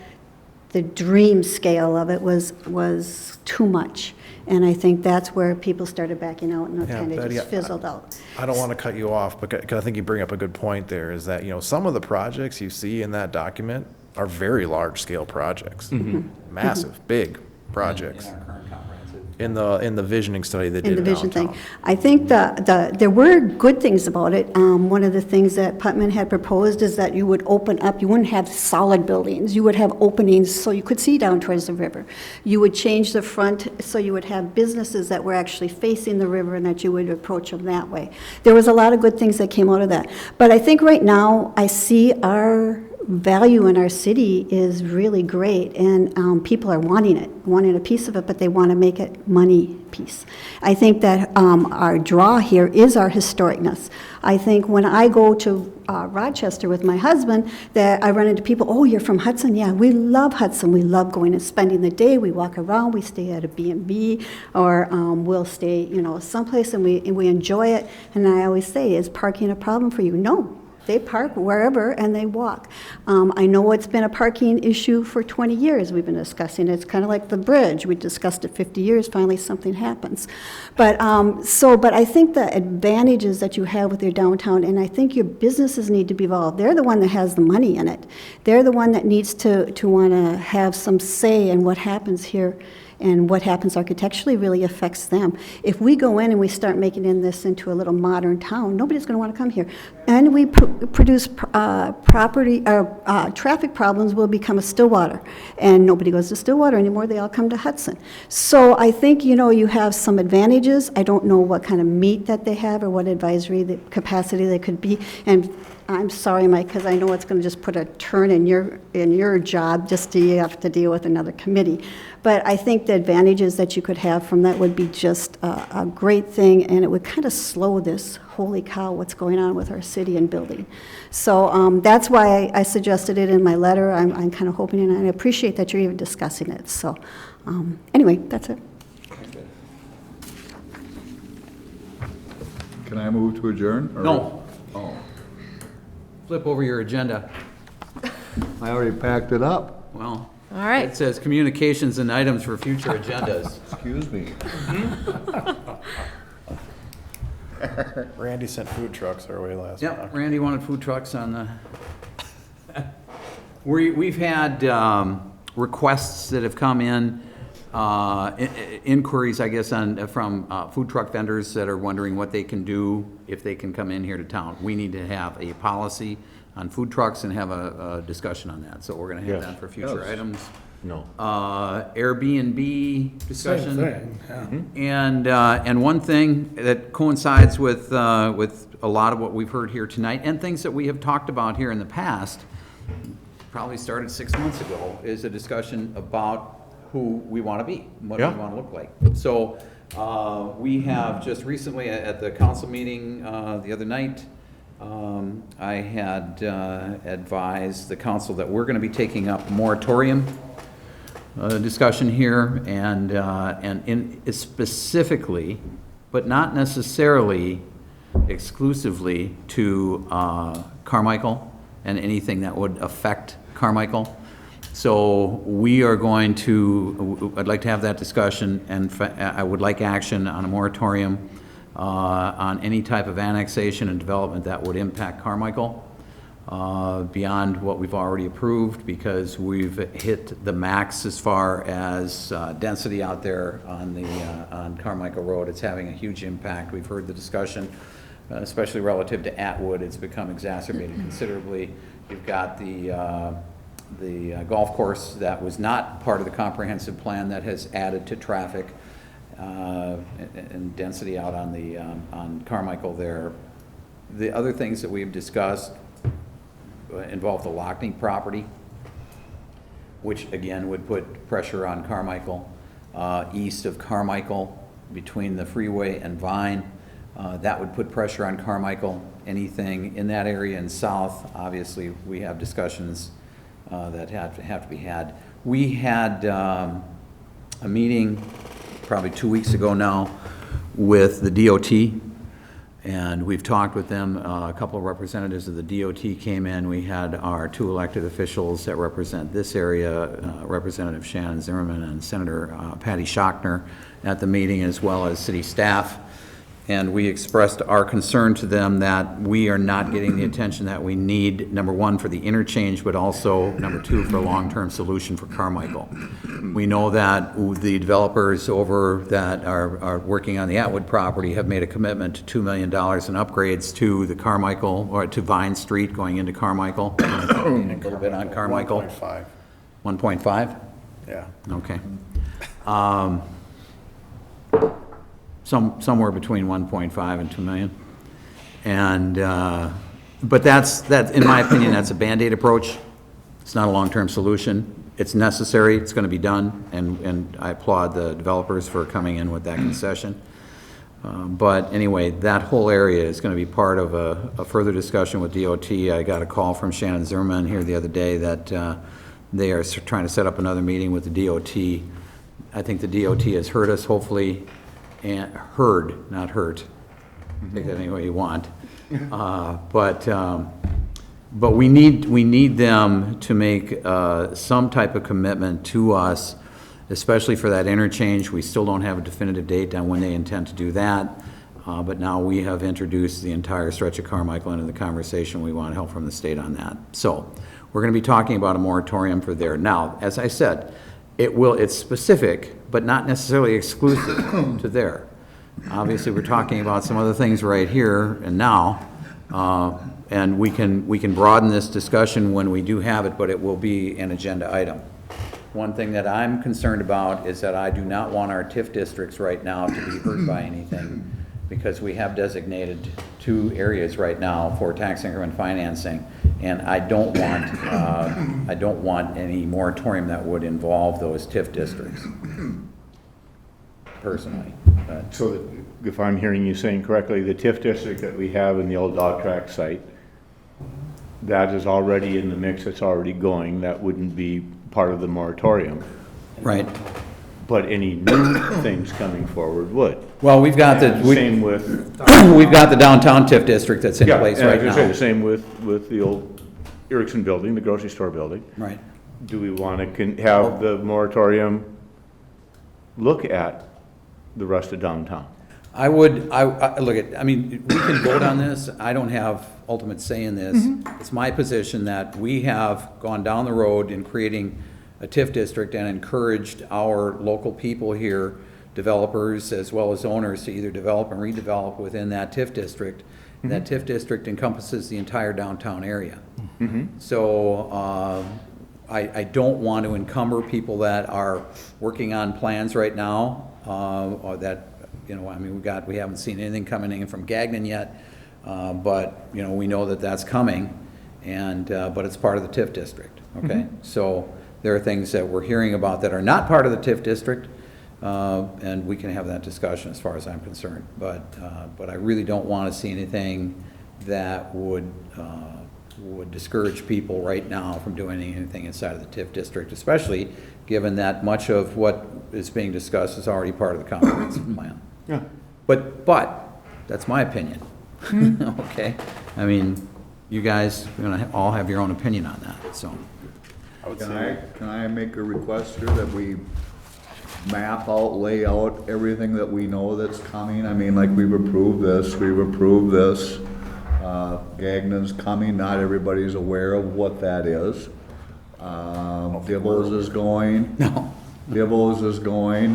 [SPEAKER 14] the dream scale of it was too much. And I think that's where people started backing out, and it
[SPEAKER 2] Yeah,
[SPEAKER 14] kind of
[SPEAKER 2] Betty,
[SPEAKER 14] just fizzled out.
[SPEAKER 2] I don't want to cut you off, but 'cause I think you bring up a good point there, is that, you know, some of the projects you see in that document are very large-scale projects. Massive, big projects. In the visioning study they
[SPEAKER 14] In
[SPEAKER 2] did
[SPEAKER 14] the vision thing.
[SPEAKER 2] downtown.
[SPEAKER 14] I think there were good things about it. One of the things that Putman had proposed is that you would open up, you wouldn't have solid buildings, you would have openings so you could see down towards the river. You would change the front so you would have businesses that were actually facing the river and that you would approach them that way. There was a lot of good things that came out of that. But I think right now, I see our value in our city is really great, and people are wanting a piece of it, but they want to make it money piece. I think that our draw here is our historicness. I think when I go to Rochester with my husband, that I run into people, oh, you're from Hudson? Yeah, we love Hudson. We love going and spending the day. We walk around, we stay at a B&B, or we'll stay, someplace, and we enjoy it. And I always say, is parking a problem for you? No. They park wherever and they walk. I know it's been a parking issue for 20 years we've been discussing. It's kind of like the bridge. We discussed it 50 years, finally something happens. But I think the advantages that you have with your downtown, and I think your businesses need to be involved. They're the one that has the money in it. They're the one that needs to want to have some say in what happens here, and what happens architecturally really affects them. If we go in and we start making this into a little modern town, nobody's going to want to come here. And we produce traffic problems will become a Stillwater. And nobody goes to Stillwater anymore, they all come to Hudson. So I think, you have some advantages. I don't know what kind of meat that they have or what advisory capacity they could be. And I'm sorry, Mike, because I know it's going to just put a turn in your job just to have to deal with another committee. But I think the advantages that you could have from that would be just a great thing, and it would kind of slow this, holy cow, what's going on with our city and building. So that's why I suggested it in my letter. I'm kind of hoping, and I appreciate that you're even discussing it. So anyway, that's it.
[SPEAKER 3] Can I move to adjourn? Or-
[SPEAKER 1] No.
[SPEAKER 3] Oh,
[SPEAKER 1] Flip over your agenda.
[SPEAKER 3] I already packed it up.
[SPEAKER 1] Well,
[SPEAKER 6] All right.
[SPEAKER 1] it says communications and items for future agendas.
[SPEAKER 3] Excuse me.
[SPEAKER 2] Randy sent food trucks our way last
[SPEAKER 1] Yep,
[SPEAKER 2] month.
[SPEAKER 1] Randy wanted food trucks on the... We've had requests that have come in, inquiries, I guess, from food truck vendors that are wondering what they can do if they can come in here to town. We need to have a policy on food trucks and have a discussion on that. So we're going to have that for future items.
[SPEAKER 9] No.
[SPEAKER 1] Airbnb discussion.
[SPEAKER 5] Same thing, yeah.
[SPEAKER 1] And one thing that coincides with a lot of what we've heard here tonight, and things that we have talked about here in the past, probably started 6 months ago, is a discussion about who we want to be, what we want to look like. So we have just recently at the council meeting the other night, I had advised the council that we're going to be taking up moratorium discussion here, and specifically, but not necessarily exclusively, to Carmichael and anything that would affect Carmichael. So we are going to, I'd like to have that discussion, and I would like action on a moratorium on any type of annexation and development that would impact Carmichael beyond what we've already approved, because we've hit the max as far as density out there on Carmichael Road. It's having a huge impact. We've heard the discussion, especially relative to Atwood. It's become exacerbated considerably. You've got the golf course that was not part of the comprehensive plan that has added to traffic and density out on Carmichael there. The other things that we've discussed involve the Lockney property, which again would put pressure on Carmichael. East of Carmichael, between the freeway and Vine, that would put pressure on Carmichael. Anything in that area and south, obviously, we have discussions that have to be had. We had a meeting probably 2 weeks ago now with the DOT, and we've talked with them. A couple of representatives of the DOT came in. We had our two elected officials that represent this area, Representative Shannon Zimmerman and Senator Patty Schochner, at the meeting, as well as city staff. And we expressed our concern to them that we are not getting the attention that we need, number one, for the interchange, but also, number two, for a long-term solution for Carmichael. We know that the developers over that are working on the Atwood property have made a commitment to $2 million in upgrades to the Carmichael, or to Vine Street going into Carmichael. A little bit on Carmichael.
[SPEAKER 2] 1.5.
[SPEAKER 1] 1.5?
[SPEAKER 2] Yeah.
[SPEAKER 1] Okay. Somewhere between 1.5 and 2 million. And, but that's, in my opinion, that's a Band-Aid approach. It's not a long-term solution. It's necessary, it's going to be done, and I applaud the developers for coming in with that concession. But anyway, that whole area is going to be part of a further discussion with DOT. I got a call from Shannon Zimmerman here the other day that they are trying to set up another meeting with the DOT. I think the DOT has heard us, hopefully, and heard, not hurt. Take that any way you want. But we need them to make some type of commitment to us, especially for that interchange. We still don't have a definitive date on when they intend to do that, but now we have introduced the entire stretch of Carmichael into the conversation. We want help from the state on that. So we're going to be talking about a moratorium for there. Now, as I said, it's specific, but not necessarily exclusive to there. Obviously, we're talking about some other things right here and now, and we can broaden this discussion when we do have it, but it will be an agenda item. One thing that I'm concerned about is that I do not want our TIF districts right now to be hurt by anything, because we have designated 2 areas right now for tax increment financing, and I don't want any moratorium that would involve those TIF districts, personally.
[SPEAKER 9] So if I'm hearing you saying correctly, the TIF district that we have in the old dog track site, that is already in the mix, it's already going, that wouldn't be part of the moratorium.
[SPEAKER 1] Right.
[SPEAKER 9] But any new things coming forward would.
[SPEAKER 1] Well, we've got
[SPEAKER 9] Same with.
[SPEAKER 1] we've got the downtown TIF district that's in place
[SPEAKER 9] and I
[SPEAKER 1] right
[SPEAKER 9] was gonna
[SPEAKER 1] now.
[SPEAKER 9] say the same with the old Erickson building, the grocery store building.
[SPEAKER 1] Right.
[SPEAKER 9] Do we want to have the moratorium look at the rest of downtown?
[SPEAKER 1] I would, I mean, we can vote on this. I don't have ultimate say in this. It's my position that we have gone down the road in creating a TIF district and encouraged our local people here, developers as well as owners, to either develop and redevelop within that TIF district. That TIF district encompasses the entire downtown area. So I don't want to encumber people that are working on plans right now, or that, you know, I mean, we haven't seen anything coming in from Gagnon yet, but, you know, we know that that's coming, and, but it's part of the TIF district, okay? So there are things that we're hearing about that are not part of the TIF district, and we can have that discussion as far as I'm concerned. But I really don't want to see anything that would discourage people right now from doing anything inside of the TIF district, especially given that much of what is being discussed is already part of the comprehensive plan.
[SPEAKER 9] Yeah.
[SPEAKER 1] But that's my opinion. Okay? I mean, you guys are gonna all have your own opinion on that, so.
[SPEAKER 3] Can I make a request here that we map out, lay out everything that we know that's coming? I mean, like, we've approved this. Gagnon's coming, not everybody's aware of what that is. Dibbles is going.
[SPEAKER 1] No.
[SPEAKER 3] Dibbles is going.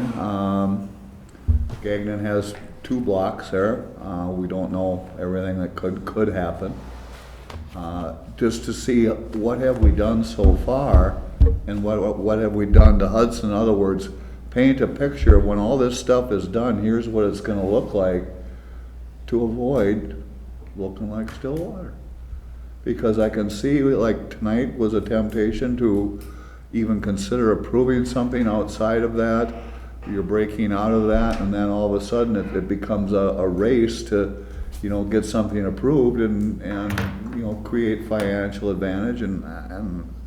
[SPEAKER 3] Gagnon has 2 blocks there. We don't know everything that could happen. Just to see what have we done so far, and what have we done to Hudson. In other words, paint a picture of when all this stuff is done, here's what it's gonna look like, to avoid looking like Stillwater. Because I can see, like, tonight was a temptation to even consider approving something outside of that. You're breaking out of that, and then all of a sudden it becomes a race to, you know, get something approved and you know, create financial advantage, and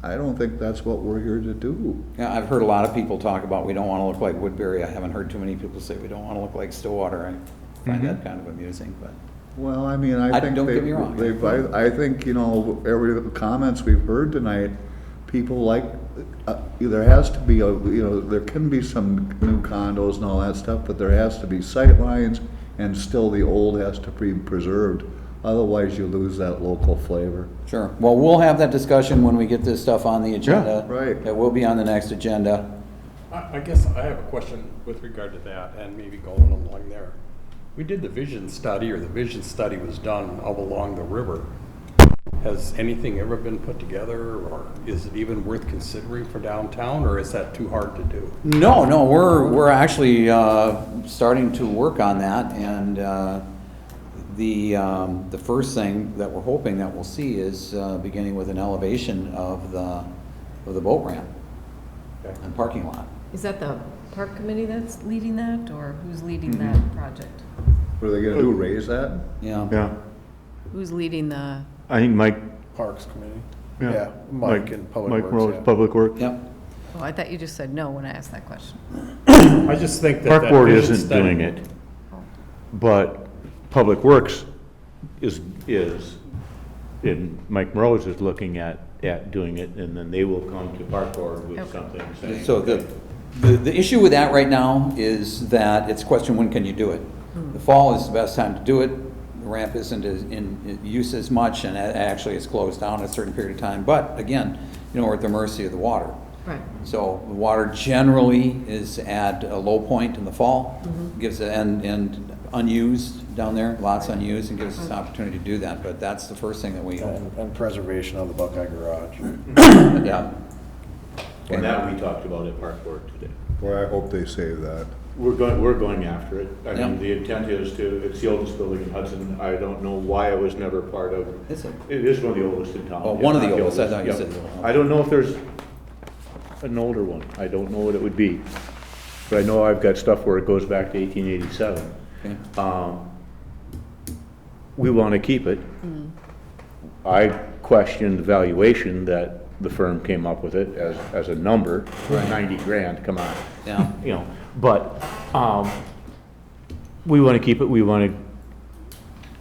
[SPEAKER 3] I don't think that's what we're here to do.
[SPEAKER 1] Yeah, I've heard a lot of people talk about we don't want to look like Woodbury. I haven't heard too many people say we don't want to look like Stillwater. I find that kind of amusing, but.
[SPEAKER 3] Well, I mean, I think
[SPEAKER 1] don't get me wrong.
[SPEAKER 3] I think, you know, every comments we've heard tonight, people like, there has to be there can be some new condos and all that stuff, but there has to be sight lines, and still the old has to be preserved. Otherwise, you lose that local flavor.
[SPEAKER 1] Sure. Well, we'll have that discussion when we get this stuff on the agenda.
[SPEAKER 3] Yeah, right.
[SPEAKER 1] It will be on the next agenda.
[SPEAKER 17] I guess I have a question with regard to that, and maybe going along there. We did the vision study, or the vision study was done all along the river. Has anything ever been put together, or is it even worth considering for downtown, or is that too hard to do?
[SPEAKER 1] No, we're actually starting to work on that, and the first thing that we're hoping that we'll see is beginning with an elevation of of the boat ramp and parking lot.
[SPEAKER 6] Is that the park committee that's leading that, or who's leading that project?
[SPEAKER 3] What are they gonna do, raise that?
[SPEAKER 1] Yeah.
[SPEAKER 9] Yeah,
[SPEAKER 6] Who's leading the,
[SPEAKER 9] I think Mike,
[SPEAKER 2] Parks Committee.
[SPEAKER 9] yeah.
[SPEAKER 2] Mike and Public
[SPEAKER 9] Mike
[SPEAKER 2] Works,
[SPEAKER 9] Rose,
[SPEAKER 2] yeah.
[SPEAKER 9] Public Works.
[SPEAKER 1] Yep.
[SPEAKER 6] oh, I thought you just said no when I asked that question.
[SPEAKER 17] I just think that
[SPEAKER 9] Park
[SPEAKER 17] that
[SPEAKER 9] Board
[SPEAKER 17] vision
[SPEAKER 9] isn't
[SPEAKER 17] study-
[SPEAKER 9] doing it, but Public Works is, and Mike Morose is looking at doing it, and then they will come to Park Board with
[SPEAKER 6] Okay.
[SPEAKER 9] something saying.
[SPEAKER 1] So the issue with that right now is that it's a question, when can you do it? The fall is the best time to do it. The ramp isn't in use as much, and actually it's closed down at a certain period of time. But again, we're at the mercy of the water.
[SPEAKER 6] Right.
[SPEAKER 1] So the water generally is at a low point in the fall, gives, and unused down there, lots unused, and gives us an opportunity to do that. But that's the first thing that we,
[SPEAKER 2] And preservation of the Buckeye Garage.
[SPEAKER 1] yeah.
[SPEAKER 9] And that we talked about at Park Board today.
[SPEAKER 3] Boy, I hope they save that.
[SPEAKER 9] We're going after it. I mean,
[SPEAKER 1] Yeah.
[SPEAKER 9] the intent is it's the oldest building in Hudson. I don't know why it was never part of,
[SPEAKER 1] Is it?
[SPEAKER 9] it is one of the oldest in town.
[SPEAKER 1] Oh,
[SPEAKER 9] if
[SPEAKER 1] one of
[SPEAKER 9] not
[SPEAKER 1] the oldest. I thought you
[SPEAKER 9] yeah.
[SPEAKER 1] said the oldest.
[SPEAKER 9] I don't know if there's an older one. I don't know what it would be. But I know I've got stuff where it goes back to 1887.
[SPEAKER 1] Okay.
[SPEAKER 9] We want to keep it. I question the valuation that the firm came up with it as a number,
[SPEAKER 1] Right.
[SPEAKER 9] 90 grand, come on.
[SPEAKER 1] Yeah.
[SPEAKER 9] But we want to keep it, we want to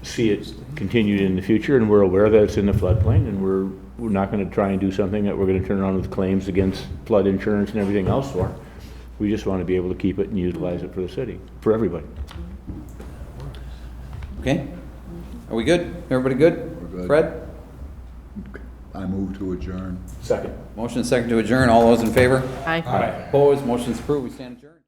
[SPEAKER 9] see it continued in the future, and we're aware that it's in the floodplain, and we're not going to try and do something that we're going to turn around with claims against flood insurance and everything else for. We just want to be able to keep it and utilize it for the city, for everybody.
[SPEAKER 1] Okay? Are we good? Everybody good?
[SPEAKER 3] We're good.
[SPEAKER 1] Fred?
[SPEAKER 3] I move to adjourn.
[SPEAKER 9] Second.
[SPEAKER 1] Motion second to adjourn. All those in favor?
[SPEAKER 6] Aye.
[SPEAKER 1] Opposed? Motion's approved. We stand adjourned.